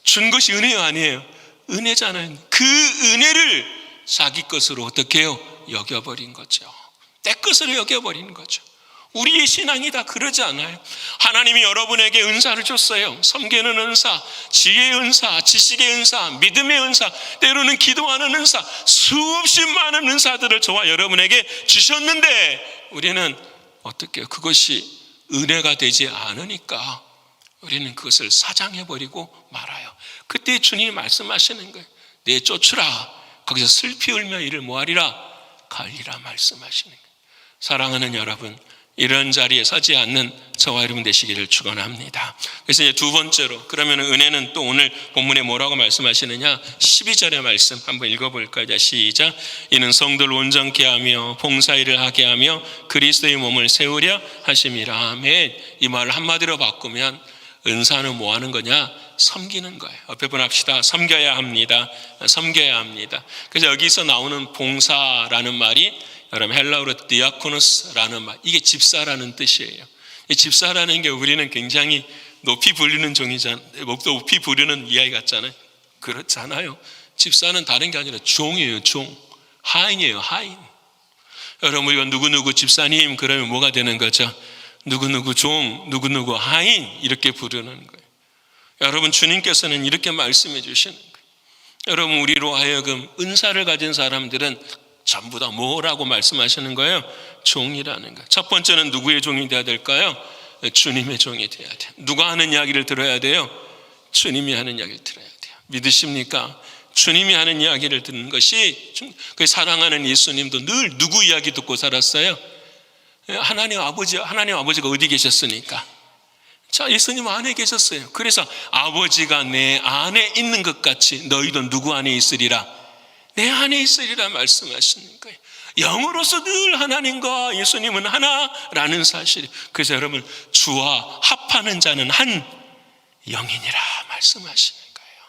준 것이 은혜요? 아니에요? 은혜잖아요. 그 은혜를 자기 것으로 어떻게 해요? 여겨버린 거죠. 내 것으로 여겨버리는 거죠. 우리의 신앙이 다 그러지 않아요. 하나님이 여러분에게 은사를 줬어요. 섬기는 은사, 지혜의 은사, 지식의 은사, 믿음의 은사, 때로는 기도하는 은사, 수없이 많은 은사들을 저와 여러분에게 주셨는데 우리는 어떻게 해요? 그것이 은혜가 되지 않으니까 우리는 그것을 사장해버리고 말아요. 그때 주님이 말씀하시는 거예요. 내쫓으라. 거기서 슬피 울며 이를 뭐하리라? 갈리라 말씀하시는 거예요. 사랑하는 여러분, 이런 자리에 서지 않는 저와 여러분 되시기를 축원합니다. 그래서 이제 두 번째로, 그러면 은혜는 또 오늘 본문에 뭐라고 말씀하시느냐? 12절의 말씀 한번 읽어볼까요? 시작. 이는 성도를 온전케 하며 봉사일을 하게 하며 그리스도의 몸을 세우려 하심이라. 아멘. 이 말을 한마디로 바꾸면 은사는 뭐 하는 거냐? 섬기는 거예요. 옆에 분 합시다. 섬겨야 합니다. 섬겨야 합니다. 그래서 여기서 나오는 봉사라는 말이 여러분 헬라어로 디아코노스라는 말, 이게 집사라는 뜻이에요. 이 집사라는 게 우리는 굉장히 높이 부르는 종이잖아요. 높이 부르는 이야기 같잖아요. 그렇잖아요. 집사는 다른 게 아니라 종이에요. 종. 하인이에요. 하인. 여러분 우리가 누구누구 집사님 그러면 뭐가 되는 거죠? 누구누구 종, 누구누구 하인 이렇게 부르는 거예요. 여러분 주님께서는 이렇게 말씀해 주시는 거예요. 여러분 우리로 하여금 은사를 가진 사람들은 전부 다 뭐라고 말씀하시는 거예요? 종이라는 거예요. 첫 번째는 누구의 종이 되어야 될까요? 주님의 종이 되어야 돼요. 누가 하는 이야기를 들어야 돼요? 주님이 하는 이야기를 들어야 돼요. 믿으십니까? 주님이 하는 이야기를 듣는 것이, 그 사랑하는 예수님도 늘 누구 이야기 듣고 살았어요? 하나님 아버지가 어디 계셨으니까. 자, 예수님 안에 계셨어요. 그래서 아버지가 내 안에 있는 것 같이 너희도 누구 안에 있으리라? 내 안에 있으리라 말씀하시는 거예요. 영으로서 늘 하나님과 예수님은 하나라는 사실. 그래서 여러분, 주와 합하는 자는 한 영이니라 말씀하시는 거예요.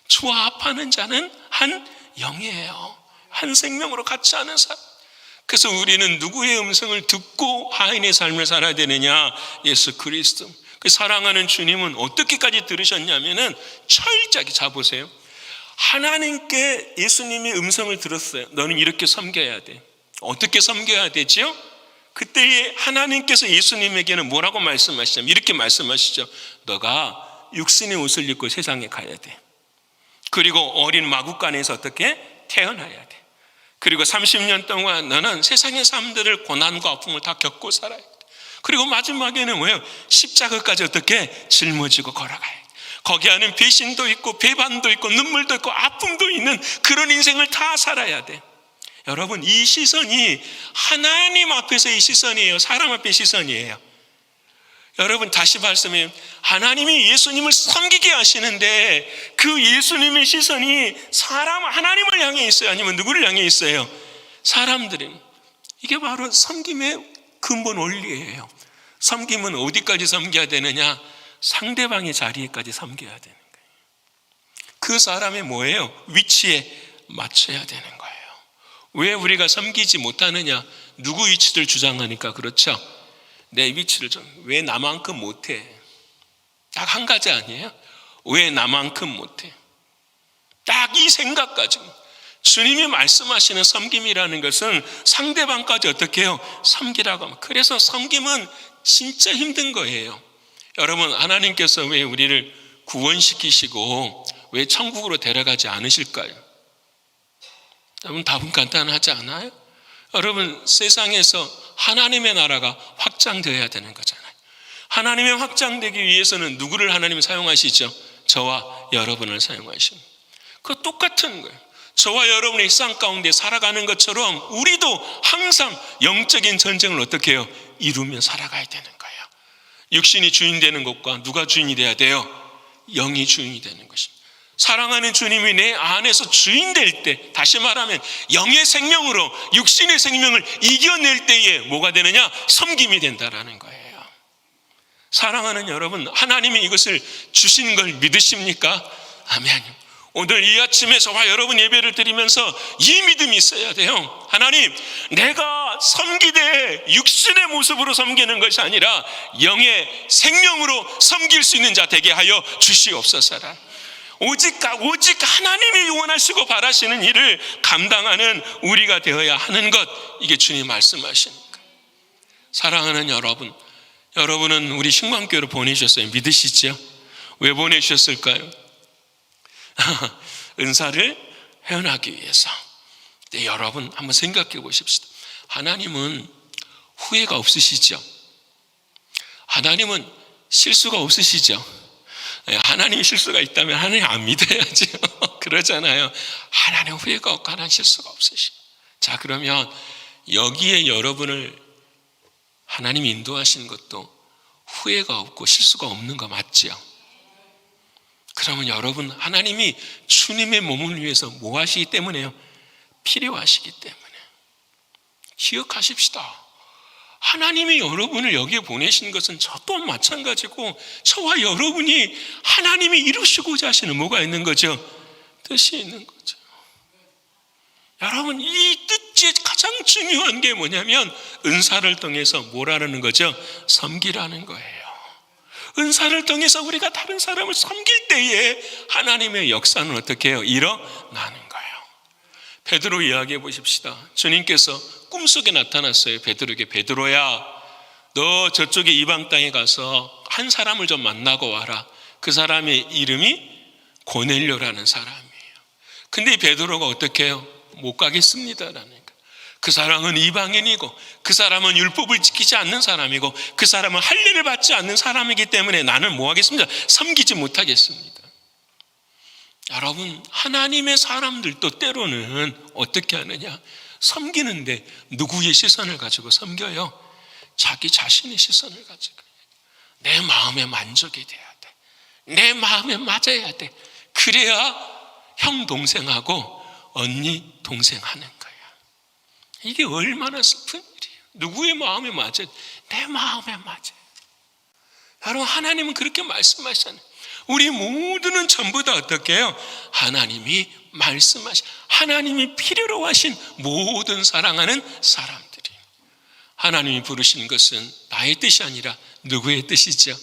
주와 합하는 자는 한 영이에요. 한 생명으로 같이 하는 사람. 그래서 우리는 누구의 음성을 듣고 하인의 삶을 살아야 되느냐? 예수 그리스도. 그 사랑하는 주님은 어떻게까지 들으셨냐면은 철저하게 잡으세요. 하나님께 예수님이 음성을 들었어요. 너는 이렇게 섬겨야 돼. 어떻게 섬겨야 되지요? 그때에 하나님께서 예수님에게는 뭐라고 말씀하시냐면 이렇게 말씀하시죠. 너가 육신의 옷을 입고 세상에 가야 돼. 그리고 어린 마구간에서 어떻게 태어나야 돼. 그리고 30년 동안 너는 세상의 사람들을 고난과 아픔을 다 겪고 살아야 돼. 그리고 마지막에는 뭐예요? 십자가까지 어떻게 짊어지고 걸어가야 돼. 거기 안에 배신도 있고 배반도 있고 눈물도 있고 아픔도 있는 그런 인생을 다 살아야 돼. 여러분, 이 시선이 하나님 앞에서의 시선이에요. 사람 앞의 시선이에요. 여러분, 다시 말씀해요. 하나님이 예수님을 섬기게 하시는데 그 예수님의 시선이 하나님을 향해 있어요? 아니면 누구를 향해 있어요? 사람들이. 이게 바로 섬김의 근본 원리예요. 섬김은 어디까지 섬겨야 되느냐? 상대방의 자리에까지 섬겨야 되는 거예요. 그 사람의 뭐예요? 위치에 맞춰야 되는 거예요. 왜 우리가 섬기지 못하느냐? 누구 위치를 주장하니까 그렇죠? 내 위치를 왜 나만큼 못해? 딱 한 가지 아니에요? 왜 나만큼 못해? 딱 이 생각까지. 주님이 말씀하시는 섬김이라는 것은 상대방까지 어떻게 해요? 섬기라고 하면. 그래서 섬김은 진짜 힘든 거예요. 여러분, 하나님께서 왜 우리를 구원시키시고 왜 천국으로 데려가지 않으실까요? 여러분, 답은 간단하지 않아요? 여러분, 세상에서 하나님의 나라가 확장되어야 되는 거잖아요. 하나님의 확장되기 위해서는 누구를 하나님이 사용하시죠? 저와 여러분을 사용하십니다. 그거 똑같은 거예요. 저와 여러분의 일상 가운데 살아가는 것처럼 우리도 항상 영적인 전쟁을 어떻게 해요? 이루며 살아가야 되는 거예요. 육신이 주인 되는 것과 누가 주인이 돼야 돼요? 영이 주인이 되는 것입니다. 사랑하는 주님이 내 안에서 주인 될 때, 다시 말하면 영의 생명으로 육신의 생명을 이겨낼 때에 뭐가 되느냐? 섬김이 된다라는 거예요. 사랑하는 여러분, 하나님이 이것을 주신 걸 믿으십니까? 아멘. 오늘 이 아침에 저와 여러분 예배를 드리면서 이 믿음이 있어야 돼요. 하나님, 내가 섬기되 육신의 모습으로 섬기는 것이 아니라 영의 생명으로 섬길 수 있는 자 되게 하여 주시옵소서라. 오직 하나님이 원하시고 바라시는 일을 감당하는 우리가 되어야 하는 것, 이게 주님 말씀하시니까. 사랑하는 여러분, 여러분은 우리 신광교회로 보내주셨어요. 믿으시죠? 왜 보내주셨을까요? 은사를 회원하기 위해서. 네, 여러분 한번 생각해 보십시다. 하나님은 후회가 없으시죠? 하나님은 실수가 없으시죠? 하나님이 실수가 있다면 하나님 안 믿어야죠. 그러잖아요. 하나님 후회가 없고 하나님 실수가 없으시죠. 자, 그러면 여기에 여러분을 하나님이 인도하시는 것도 후회가 없고 실수가 없는 거 맞죠? 그러면 여러분, 하나님이 주님의 몸을 위해서 뭐 하시기 때문에요? 필요하시기 때문에. 기억하십시다. 하나님이 여러분을 여기에 보내신 것은 저 또한 마찬가지고 저와 여러분이 하나님이 이루시고자 하시는 뭐가 있는 거죠? 뜻이 있는 거죠. 여러분, 이 뜻이 가장 중요한 게 뭐냐면 은사를 통해서 뭐라는 거죠? 섬기라는 거예요. 은사를 통해서 우리가 다른 사람을 섬길 때에 하나님의 역사는 어떻게 해요? 일어나는 거예요. 베드로 이야기해 보십시다. 주님께서 꿈속에 나타났어요. 베드로에게. 베드로야, 너 저쪽에 이방 땅에 가서 한 사람을 좀 만나고 와라. 그 사람의 이름이 고넬료라는 사람이에요. 근데 베드로가 어떻게 해요? 못 가겠습니다라는 거예요. 그 사람은 이방인이고 그 사람은 율법을 지키지 않는 사람이고 그 사람은 할례를 받지 않는 사람이기 때문에 나는 뭐 하겠습니다? 섬기지 못하겠습니다. 여러분, 하나님의 사람들도 때로는 어떻게 하느냐? 섬기는데 누구의 시선을 가지고 섬겨요? 자기 자신의 시선을 가지고. 내 마음에 만족이 돼야 돼. 내 마음에 맞아야 돼. 그래야 형 동생하고 언니 동생 하는 거야. 이게 얼마나 슬픈 일이에요. 누구의 마음에 맞아요? 내 마음에 맞아요. 여러분, 하나님은 그렇게 말씀하시잖아요. 우리 모두는 전부 다 어떻게 해요? 하나님이 말씀하신, 하나님이 필요로 하신 모든 사랑하는 사람들이, 하나님이 부르신 것은 나의 뜻이 아니라 누구의 뜻이죠?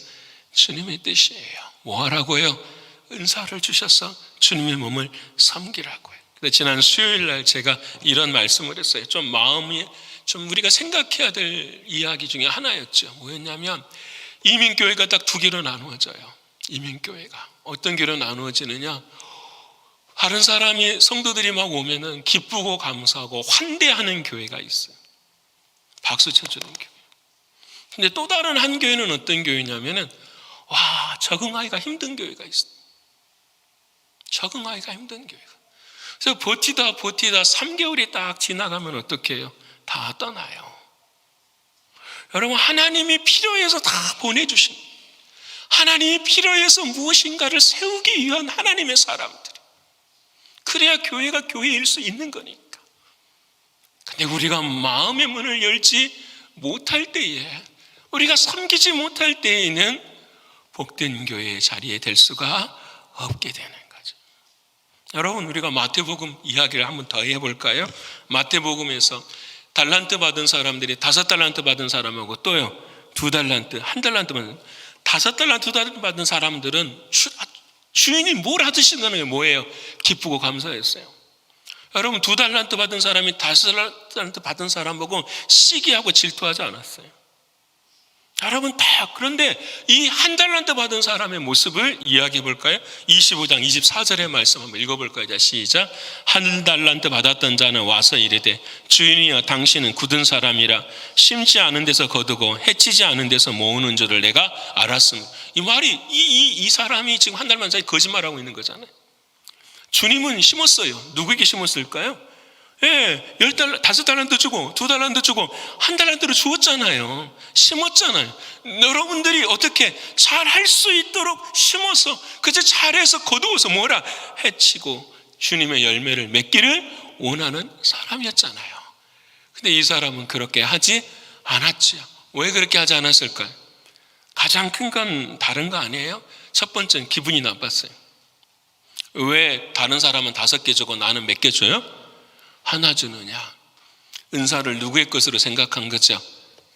주님의 뜻이에요. 뭐 하라고요? 은사를 주셔서 주님의 몸을 섬기라고요. 지난 수요일 날 제가 이런 말씀을 했어요. 좀 마음이 좀 우리가 생각해야 될 이야기 중에 하나였죠. 뭐였냐면, 이민교회가 딱 두 개로 나누어져요. 이민교회가 어떤 교회로 나누어지느냐? 다른 사람이, 성도들이 막 오면은 기쁘고 감사하고 환대하는 교회가 있어요. 박수 쳐주는 교회. 근데 또 다른 한 교회는 어떤 교회냐면은, 와, 적응하기가 힘든 교회가 있어요. 적응하기가 힘든 교회가. 그래서 버티다 3개월이 딱 지나가면 어떻게 해요? 다 떠나요. 여러분, 하나님이 필요해서 다 보내주신, 하나님이 필요해서 무엇인가를 세우기 위한 하나님의 사람들이, 그래야 교회가 교회일 수 있는 거니까. 근데 우리가 마음의 문을 열지 못할 때에, 우리가 섬기지 못할 때에는 복된 교회의 자리에 될 수가 없게 되는 거죠. 여러분, 우리가 마태복음 이야기를 한번 더 해볼까요? 마태복음에서 달란트 받은 사람들이 5달란트 받은 사람하고 또요 2달란트, 1달란트 받은, 5달란트, 2달란트 받은 사람들은 주인이 뭘 하듯이 하는 게 뭐예요? 기쁘고 감사했어요. 여러분, 2달란트 받은 사람이 5달란트 받은 사람하고 시기하고 질투하지 않았어요. 여러분, 다. 그런데 이 1달란트 받은 사람의 모습을 이야기해 볼까요? 25장 24절의 말씀 한번 읽어볼까요? 자, 시작. 1달란트 받았던 자는 와서 이르되, 주인이여, 당신은 굳은 사람이라 심지 않은 데서 거두고 해치지 않은 데서 모으는 줄을 내가 알았습니다. 이 말이, 이 사람이 지금 1달란트 자에 거짓말하고 있는 거잖아요. 주님은 심었어요. 누구에게 심었을까요? 예, 5달란트 주고 2달란트 주고 1달란트를 주었잖아요. 심었잖아요. 여러분들이 어떻게 잘 할 수 있도록 심어서, 그저 잘해서 거두어서 뭐라? 해치고 주님의 열매를 맺기를 원하는 사람이었잖아요. 근데 이 사람은 그렇게 하지 않았지요. 왜 그렇게 하지 않았을까요? 가장 큰 건 다른 거 아니에요? 첫 번째는 기분이 나빴어요. 왜 다른 사람은 5개 주고 나는 몇 개 줘요? 하나 주느냐? 은사를 누구의 것으로 생각한 거죠?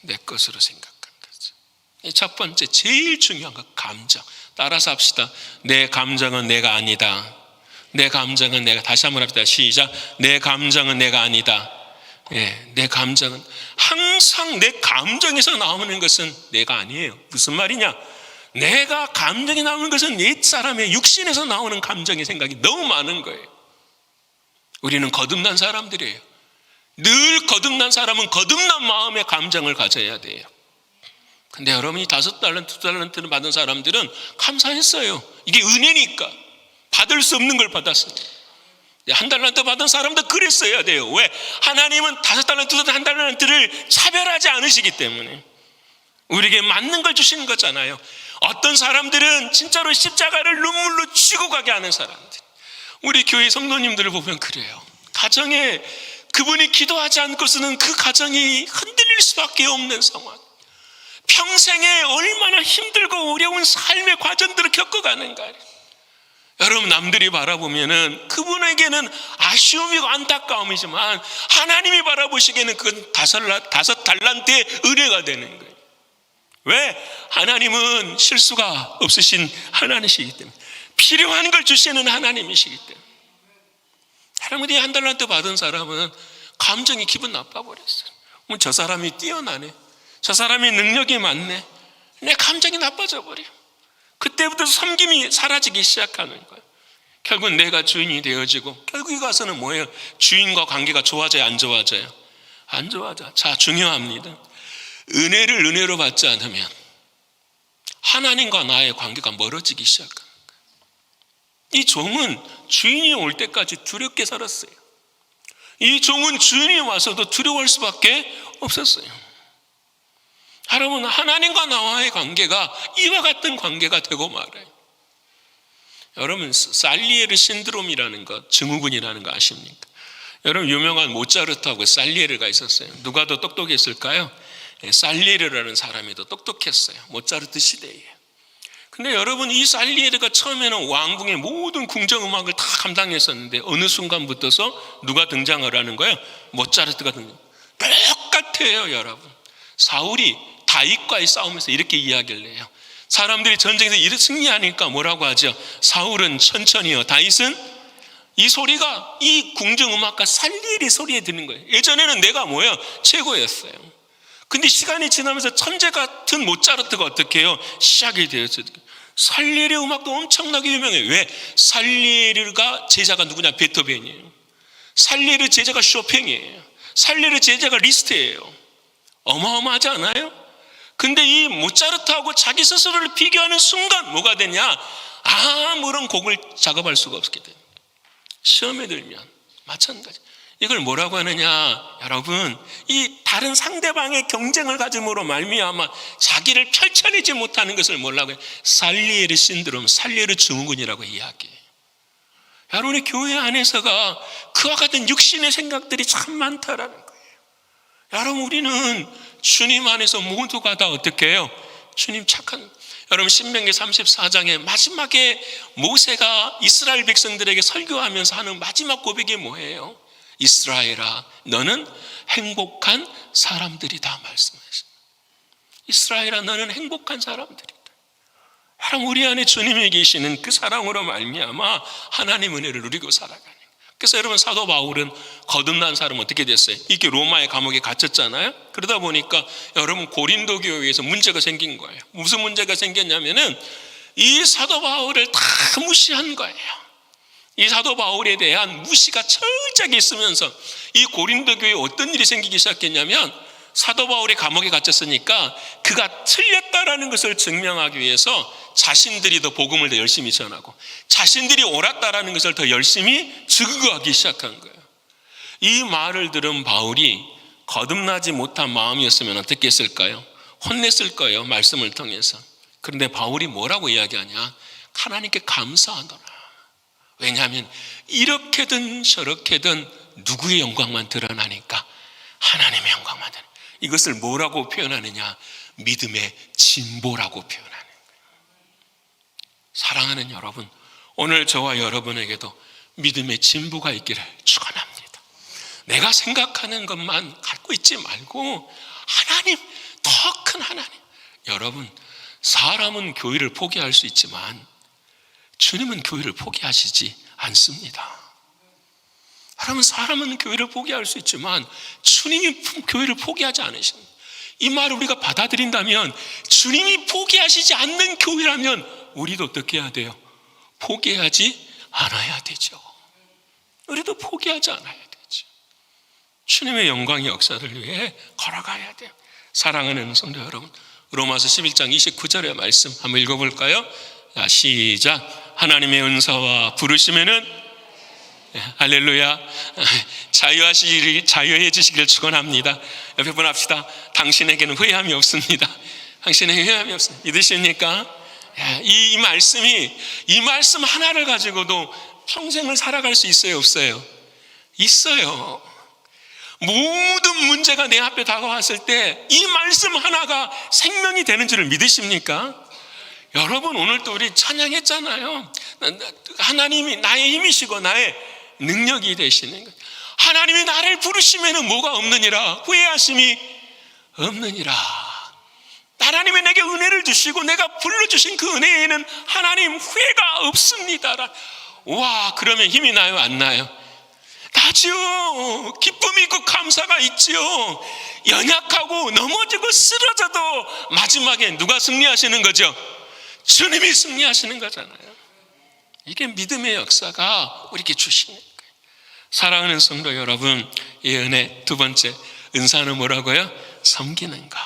내 것으로 생각한 거죠. 첫 번째, 제일 중요한 거, 감정. 따라서 합시다. 내 감정은 내가 아니다. 내 감정은 내가, 다시 한번 합시다. 시작. 내 감정은 내가 아니다. 예, 내 감정은, 항상 내 감정에서 나오는 것은 내가 아니에요. 무슨 말이냐? 내가 감정이 나오는 것은 옛 사람의 육신에서 나오는 감정의 생각이 너무 많은 거예요. 우리는 거듭난 사람들이에요. 늘 거듭난 사람은 거듭난 마음의 감정을 가져야 돼요. 근데 여러분이 5달란트, 2달란트를 받은 사람들은 감사했어요. 이게 은혜니까. 받을 수 없는 걸 받았어요. 1달란트 받은 사람도 그랬어야 돼요. 왜? 하나님은 5달란트, 1달란트를 차별하지 않으시기 때문에 우리에게 맞는 걸 주시는 거잖아요. 어떤 사람들은 진짜로 십자가를 눈물로 쥐고 가게 하는 사람들, 우리 교회 성도님들을 보면 그래요. 가정에 그분이 기도하지 않고서는 그 가정이 흔들릴 수밖에 없는 상황, 평생에 얼마나 힘들고 어려운 삶의 과정들을 겪어가는가. 여러분, 남들이 바라보면은 그분에게는 아쉬움이고 안타까움이지만 하나님이 바라보시기에는 그건 5달란트의 은혜가 되는 거예요. 왜? 하나님은 실수가 없으신 하나님이시기 때문에, 필요한 걸 주시는 하나님이시기 때문에. 여러분이 1달란트 받은 사람은 감정이 기분 나빠버렸어요. 저 사람이 뛰어나네, 저 사람이 능력이 많네, 내 감정이 나빠져 버려. 그때부터 섬김이 사라지기 시작하는 거예요. 결국 내가 주인이 되어지고, 결국에 가서는 뭐예요? 주인과 관계가 좋아져요, 안 좋아져요? 안 좋아져. 자, 중요합니다. 은혜를 은혜로 받지 않으면 하나님과 나의 관계가 멀어지기 시작합니다. 이 종은 주인이 올 때까지 두렵게 살았어요. 이 종은 주인이 와서도 두려워할 수밖에 없었어요. 여러분, 하나님과 나와의 관계가 이와 같은 관계가 되고 말아요. 여러분, 살리에르 신드롬이라는 것, 증후군이라는 거 아십니까? 여러분, 유명한 모차르트하고 살리에르가 있었어요. 누가 더 똑똑했을까요? 살리에르라는 사람이 더 똑똑했어요. 모차르트 시대에. 근데 여러분, 이 살리에르가 처음에는 왕궁의 모든 궁정음악을 다 감당했었는데 어느 순간부터서 누가 등장을 하는 거예요? 모차르트가 등장. 똑같아요, 여러분. 사울이 다윗과의 싸움에서 이렇게 이야기를 해요. 사람들이 전쟁에서 이렇게 승리하니까 뭐라고 하죠? 사울은 천천히요, 다윗은 이 소리가 이 궁정음악가 살리에르 소리에 듣는 거예요. 예전에는 내가 뭐예요? 최고였어요. 근데 시간이 지나면서 천재 같은 모차르트가 어떻게 해요? 시작이 되었어요. 살리에르 음악도 엄청나게 유명해요. 왜? 살리에르가 제자가 누구냐? 베토벤이에요. 살리에르 제자가 쇼팽이에요. 살리에르 제자가 리스트예요. 어마어마하지 않아요? 근데 이 모차르트하고 자기 스스로를 비교하는 순간 뭐가 되냐? 아무런 곡을 작업할 수가 없게 돼요. 시험에 들면 마찬가지. 이걸 뭐라고 하느냐? 여러분, 이 다른 상대방의 경쟁을 가짐으로 말미암아 자기를 펼쳐내지 못하는 것을 뭐라고 해요? 살리에르 신드롬, 살리에르 증후군이라고 이야기해요. 여러분의 교회 안에서가 그와 같은 육신의 생각들이 참 많다라는 거예요. 여러분, 우리는 주님 안에서 모두가 다 어떻게 해요? 주님 착한. 여러분, 신명기 34장에 마지막에 모세가 이스라엘 백성들에게 설교하면서 하는 마지막 고백이 뭐예요? 이스라엘아, 너는 행복한 사람들이다 말씀하십니다. 이스라엘아, 너는 행복한 사람들이다. 여러분, 우리 안에 주님이 계시는 그 사랑으로 말미암아 하나님 은혜를 누리고 살아가는 거예요. 그래서 여러분, 사도 바울은 거듭난 사람은 어떻게 됐어요? 이게 로마의 감옥에 gat혔잖아요. 그러다 보니까 여러분, 고린도 교회에서 문제가 생긴 거예요. 무슨 문제가 생겼냐면은 이 사도 바울을 다 무시한 거예요. 이 사도 바울에 대한 무시가 철저하게 있으면서 이 고린도 교회에 어떤 일이 생기기 시작했냐면, 사도 바울이 감옥에 갇혔으니까 그가 틀렸다라는 것을 증명하기 위해서 자신들이 더 복음을 더 열심히 전하고 자신들이 옳았다라는 것을 더 열심히 증거하기 시작한 거예요. 이 말을 들은 바울이 거듭나지 못한 마음이었으면 어떻게 했을까요? 혼냈을 거예요, 말씀을 통해서. 그런데 바울이 뭐라고 이야기하냐? 하나님께 감사하더라. 왜냐하면 이렇게든 저렇게든 누구의 영광만 드러나니까 하나님의 영광만 드러나니까. 이것을 뭐라고 표현하느냐? 믿음의 진보라고 표현하는 거예요. 사랑하는 여러분, 오늘 저와 여러분에게도 믿음의 진보가 있기를 축원합니다. 내가 생각하는 것만 갖고 있지 말고 하나님, 더 큰 하나님. 여러분, 사람은 교회를 포기할 수 있지만 주님은 교회를 포기하시지 않습니다. 여러분, 사람은 교회를 포기할 수 있지만 주님이 교회를 포기하지 않으십니다. 이 말을 우리가 받아들인다면 주님이 포기하시지 않는 교회라면 우리도 어떻게 해야 돼요? 포기하지 않아야 되죠. 우리도 포기하지 않아야 되죠. 주님의 영광의 역사를 위해 걸어가야 돼요. 사랑하는 성도 여러분, 로마서 11장 29절의 말씀 한번 읽어볼까요? 자, 시작. 하나님의 은사와 부르심에는 할렐루야, 자유해 주시기를 축원합니다. 옆에 분 합시다. 당신에게는 후회함이 없습니다. 당신에게 후회함이 없습니다. 믿으십니까? 이 말씀 하나를 가지고도 평생을 살아갈 수 있어요, 없어요? 있어요. 모든 문제가 내 앞에 다가왔을 때 이 말씀 하나가 생명이 되는 줄을 믿으십니까? 여러분, 오늘 또 우리 찬양했잖아요. 하나님이 나의 힘이시고 나의 능력이 되시는 것. 하나님이 나를 부르시면 뭐가 없느니라? 후회하심이 없느니라. 하나님이 내게 은혜를 주시고 내가 불러주신 그 은혜에는 하나님 후회가 없습니다. 와, 그러면 힘이 나요, 안 나요? 나지요. 기쁨이 있고 감사가 있지요. 연약하고 넘어지고 쓰러져도 마지막에 누가 승리하시는 거죠? 주님이 승리하시는 거잖아요. 이게 믿음의 역사가 우리에게 주시는 거예요. 사랑하는 성도 여러분, 이 은혜 두 번째, 은사는 뭐라고요? 섬기는 것.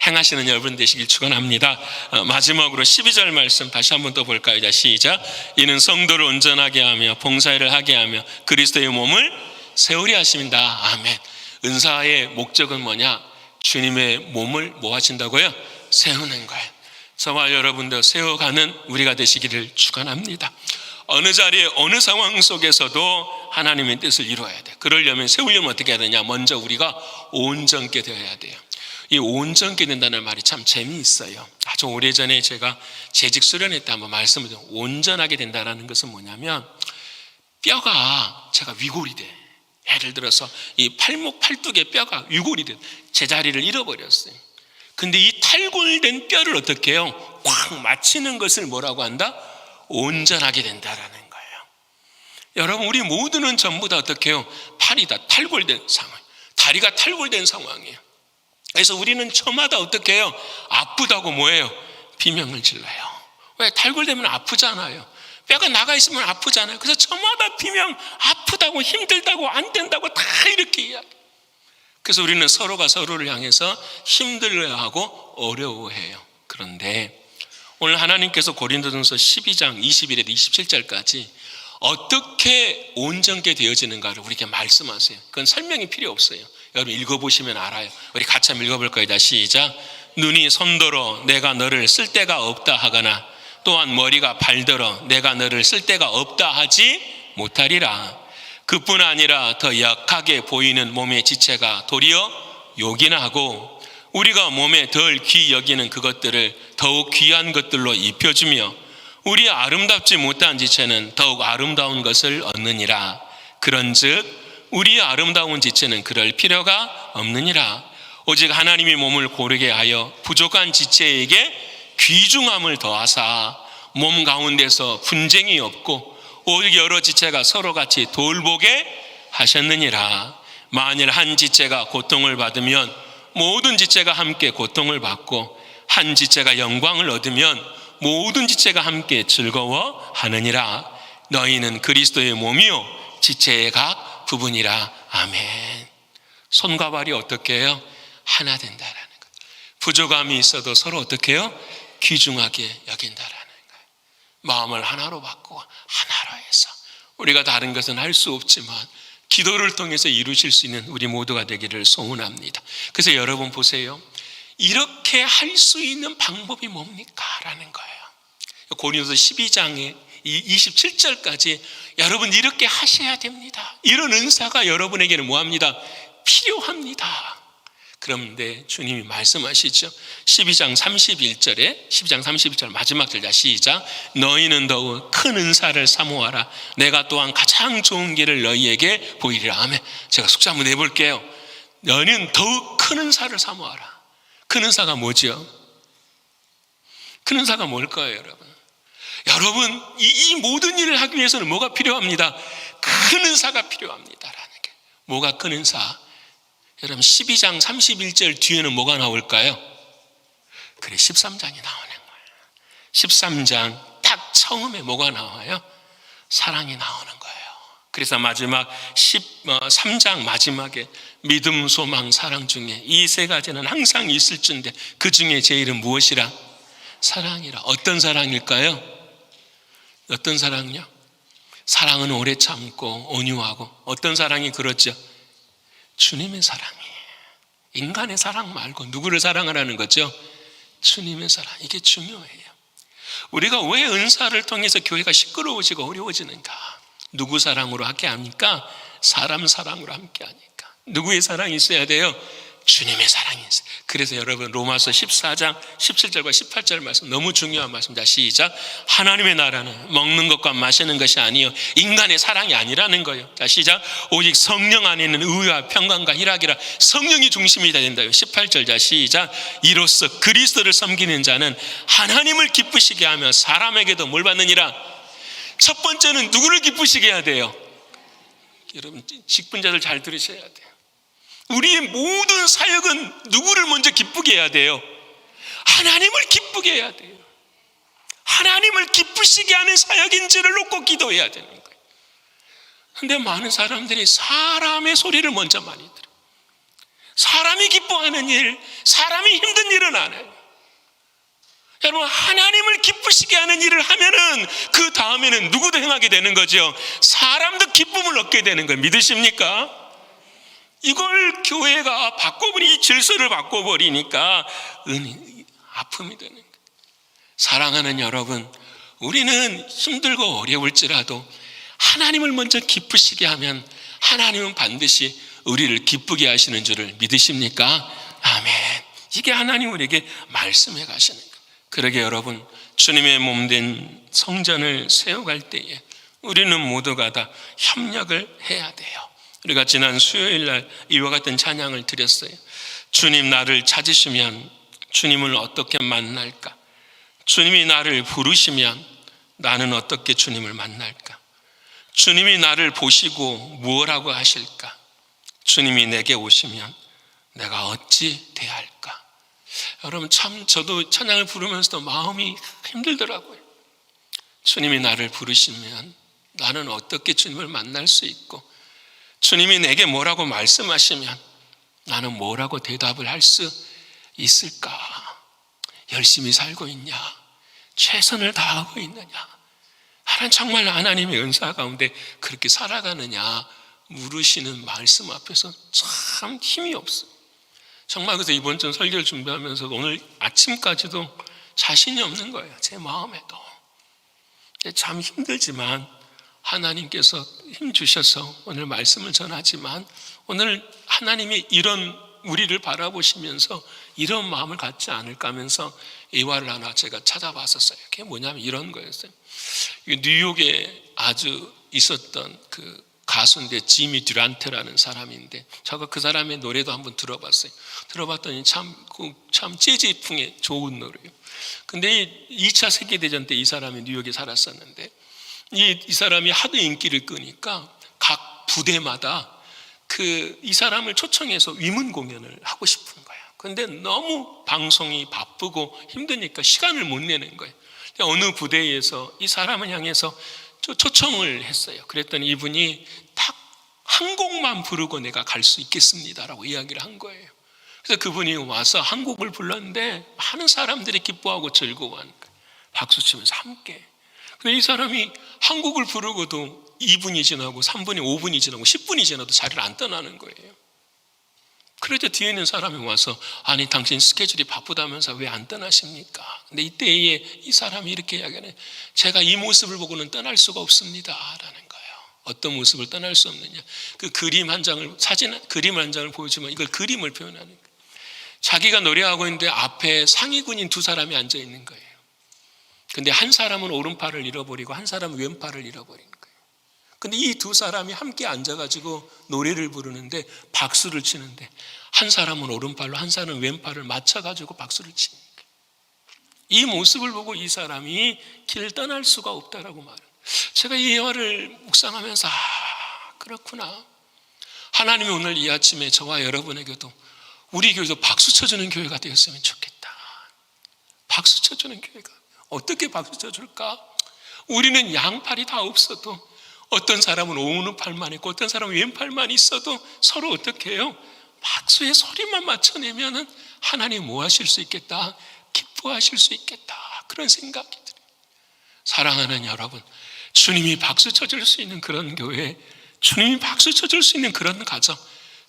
행하시는 여러분 되시길 축원합니다. 마지막으로 12절 말씀 다시 한번 또 볼까요? 자, 시작. 이는 성도를 온전하게 하며 봉사일을 하게 하며 그리스도의 몸을 세우려 하십니다. 아멘. 은사의 목적은 뭐냐? 주님의 몸을 뭐 하신다고요? 세우는 거예요. 저와 여러분도 세워가는 우리가 되시기를 축원합니다. 어느 자리에 어느 상황 속에서도 하나님의 뜻을 이루어야 돼. 그러려면 세우려면 어떻게 해야 되냐? 먼저 우리가 온전케 되어야 돼요. 이 온전케 된다는 말이 참 재미있어요. 아주 오래전에 제가 재직 수련회 때 한번 말씀을 드렸어요. 온전하게 된다는 것은 뭐냐면 뼈가 제가 위골이 돼. 예를 들어서 이 팔목 팔뚝의 뼈가 위골이 돼. 제자리를 잃어버렸어요. 근데 이 탈골된 뼈를 어떻게 해요? 꽉 맞추는 것을 뭐라고 한다? 온전하게 된다라는 거예요. 여러분, 우리 모두는 전부 다 어떻게 해요? 팔이 다 탈골된 상황, 다리가 탈골된 상황이에요. 그래서 우리는 저마다 어떻게 해요? 아프다고 뭐예요? 비명을 질러요. 왜? 탈골되면 아프잖아요. 뼈가 나가 있으면 아프잖아요. 그래서 저마다 비명, 아프다고, 힘들다고, 안 된다고 다 이렇게 이야기해요. 그래서 우리는 서로가 서로를 향해서 힘들어하고 어려워해요. 그런데 오늘 하나님께서 고린도전서 12장 21에서 27절까지 어떻게 온전케 되어지는가를 우리에게 말씀하세요. 그건 설명이 필요 없어요. 여러분 읽어보시면 알아요. 우리 같이 한번 읽어볼 거예요. 시작. 눈이 손더러 내가 너를 쓸 데가 없다 하거나 또한 머리가 발더러 내가 너를 쓸 데가 없다 하지 못하리라. 그뿐 아니라 더 약하게 보이는 몸의 지체가 도리어 욕이나 하고 우리가 몸에 덜 귀히 여기는 그것들을 더욱 귀한 것들로 입혀주며 우리 아름답지 못한 지체는 더욱 아름다운 것을 얻느니라. 그런즉 우리의 아름다운 지체는 그럴 필요가 없느니라. 오직 하나님이 몸을 고르게 하여 부족한 지체에게 귀중함을 더하사 몸 가운데서 분쟁이 없고 오직 여러 지체가 서로같이 돌보게 하셨느니라. 만일 한 지체가 고통을 받으면 모든 지체가 함께 고통을 받고 한 지체가 영광을 얻으면 모든 지체가 함께 즐거워하느니라. 너희는 그리스도의 몸이요 지체의 각 부분이라. 아멘. 손과 발이 어떻게 해요? 하나 된다라는 것. 부족함이 있어도 서로 어떻게 해요? 귀중하게 여긴다라는 거예요. 마음을 하나로 바꾸고 하나로 해서 우리가 다른 것은 할 수 없지만 기도를 통해서 이루실 수 있는 우리 모두가 되기를 소원합니다. 그래서 여러분 보세요. 이렇게 할 수 있는 방법이 뭡니까? 라는 거예요. 고린도서 12장에 27절까지 여러분 이렇게 하셔야 됩니다. 이런 은사가 여러분에게는 뭐합니다? 필요합니다. 그런데 주님이 말씀하시죠. 12장 31절 마지막 절 시작. 너희는 더욱 큰 은사를 사모하라. 내가 또한 가장 좋은 길을 너희에게 보이리라. 아멘. 제가 숙제 한번 내볼게요. 너희는 더욱 큰 은사를 사모하라. 큰 은사가 뭐죠? 큰 은사가 뭘까요, 여러분? 여러분, 이 모든 일을 하기 위해서는 뭐가 필요합니다? 큰 은사가 필요합니다라는 게. 뭐가 큰 은사? 여러분 12장 31절 뒤에는 뭐가 나올까요? 그래 13장이 나오는 거예요. 13장 딱 처음에 뭐가 나와요? 사랑이 나오는 거예요. 그래서 마지막 13장 마지막에 믿음, 소망, 사랑 중에 이 세 가지는 항상 있을 줄인데 그 중에 제일은 무엇이라? 사랑이라. 어떤 사랑일까요? 어떤 사랑요? 사랑은 오래 참고 온유하고. 어떤 사랑이 그렇죠? 주님의 사랑이에요. 인간의 사랑 말고 누구를 사랑하라는 거죠? 주님의 사랑. 이게 중요해요. 우리가 왜 은사를 통해서 교회가 시끄러워지고 어려워지는가? 누구 사랑으로 함께 합니까? 사람 사랑으로 함께 하니까. 누구의 사랑이 있어야 돼요? 주님의 사랑이 있어요. 그래서 여러분 로마서 14장 17절과 18절 말씀 너무 중요한 말씀입니다. 시작. 하나님의 나라는 먹는 것과 마시는 것이 아니요 인간의 사랑이 아니라는 거예요. 자 시작. 오직 성령 안에 있는 의와 평강과 희락이라. 성령이 중심이 돼야 된다요. 18절 자 시작. 이로써 그리스도를 섬기는 자는 하나님을 기쁘시게 하며 사람에게도 뭘 받느니라. 첫 번째는 누구를 기쁘시게 해야 돼요? 여러분 직분자들 잘 들으셔야 돼요. 우리의 모든 사역은 누구를 먼저 기쁘게 해야 돼요? 하나님을 기쁘게 해야 돼요. 하나님을 기쁘시게 하는 사역인지를 놓고 기도해야 되는 거예요. 그런데 많은 사람들이 사람의 소리를 먼저 많이 들어요. 사람이 기뻐하는 일, 사람이 힘든 일은 안 해요. 여러분, 하나님을 기쁘시게 하는 일을 하면은 그 다음에는 누구도 행하게 되는 거죠. 사람도 기쁨을 얻게 되는 걸 믿으십니까? 이걸 교회가 바꿔버리, 이 질서를 바꿔버리니까 아픔이 되는 거예요. 사랑하는 여러분, 우리는 힘들고 어려울지라도 하나님을 먼저 기쁘시게 하면 하나님은 반드시 우리를 기쁘게 하시는 줄을 믿으십니까? 아멘. 이게 하나님 우리에게 말씀해 가시는 거예요. 그러게 여러분, 주님의 몸된 성전을 세워갈 때에 우리는 모두가 다 협력을 해야 돼요. 우리가 지난 수요일 날 이와 같은 찬양을 드렸어요. 주님 나를 찾으시면 주님을 어떻게 만날까? 주님이 나를 부르시면 나는 어떻게 주님을 만날까? 주님이 나를 보시고 무엇라고 하실까? 주님이 내게 오시면 내가 어찌 대할까? 여러분, 참 저도 찬양을 부르면서도 마음이 힘들더라고요. 주님이 나를 부르시면 나는 어떻게 주님을 만날 수 있고, 주님이 내게 뭐라고 말씀하시면 나는 뭐라고 대답을 할 수 있을까? 열심히 살고 있냐? 최선을 다하고 있느냐? 정말 하나님의 은사 가운데 그렇게 살아가느냐 물으시는 말씀 앞에서 참 힘이 없어요. 정말 그래서 이번 주 설교를 준비하면서 오늘 아침까지도 자신이 없는 거예요. 제 마음에도. 참 힘들지만 하나님께서 힘 주셔서 오늘 말씀을 전하지만, 오늘 하나님이 이런 우리를 바라보시면서 이런 마음을 갖지 않을까 하면서 예화를 하나 제가 찾아봤었어요. 그게 뭐냐면 이런 거였어요. 뉴욕에 아주 있었던 그 가수인데 지미 듀란트라는 사람인데, 제가 그 사람의 노래도 한번 들어봤어요. 들어봤더니 참 재즈풍의 좋은 노래예요. 근데 2차 세계대전 때 이 사람이 뉴욕에 살았었는데, 이 사람이 하도 인기를 끄니까 각 부대마다 이 사람을 초청해서 위문 공연을 하고 싶은 거예요. 근데 너무 방송이 바쁘고 힘드니까 시간을 못 내는 거예요. 어느 부대에서 이 사람을 향해서 초청을 했어요. 그랬더니 이분이 딱 한 곡만 부르고 내가 갈 수 있겠습니다라고 이야기를 한 거예요. 그래서 그분이 와서 한 곡을 불렀는데 많은 사람들이 기뻐하고 즐거워하는 거예요. 박수 치면서 함께. 근데 이 사람이 한 곡을 부르고도 2분이 지나고 3분이 5분이 지나고 10분이 지나도 자리를 안 떠나는 거예요. 그러자 뒤에 있는 사람이 와서, 아니 당신 스케줄이 바쁘다면서 왜 안 떠나십니까? 근데 이때에 이 사람이 이렇게 이야기하네. 제가 이 모습을 보고는 떠날 수가 없습니다 라는 거예요. 어떤 모습을 떠날 수 없느냐, 그 그림 한 장을 보여주면 이걸 그림을 표현하는 거예요. 자기가 노래하고 있는데 앞에 상위군인 두 사람이 앉아 있는 거예요. 근데 한 사람은 오른팔을 잃어버리고 한 사람은 왼팔을 잃어버린 거예요. 근데 이 두 사람이 함께 앉아가지고 노래를 부르는데 박수를 치는데, 한 사람은 오른팔로 한 사람은 왼팔을 맞춰가지고 박수를 치는 거예요. 이 모습을 보고 이 사람이 길을 떠날 수가 없다라고 말해요. 제가 이 예화를 묵상하면서 그렇구나. 하나님이 오늘 이 아침에 저와 여러분에게도 우리 교회도 박수 쳐주는 교회가 되었으면 좋겠다. 박수 쳐주는 교회가. 어떻게 박수 쳐줄까? 우리는 양팔이 다 없어도, 어떤 사람은 오른팔만 있고 어떤 사람은 왼팔만 있어도 서로 어떻게 해요? 박수의 소리만 맞춰내면 하나님 뭐 하실 수 있겠다? 기뻐하실 수 있겠다. 그런 생각이 들어요. 사랑하는 여러분, 주님이 박수 쳐줄 수 있는 그런 교회, 주님이 박수 쳐줄 수 있는 그런 가정,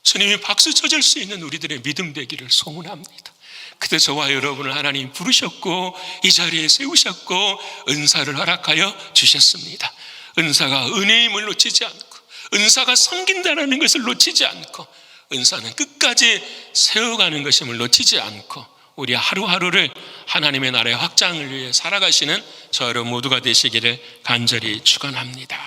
주님이 박수 쳐줄 수 있는 우리들의 믿음 되기를 소원합니다. 그때 저와 여러분을 하나님 부르셨고 이 자리에 세우셨고 은사를 허락하여 주셨습니다. 은사가 은혜임을 놓치지 않고, 은사가 섬긴다는 것을 놓치지 않고, 은사는 끝까지 세워가는 것임을 놓치지 않고 우리 하루하루를 하나님의 나라의 확장을 위해 살아가시는 저 여러분 모두가 되시기를 간절히 축원합니다.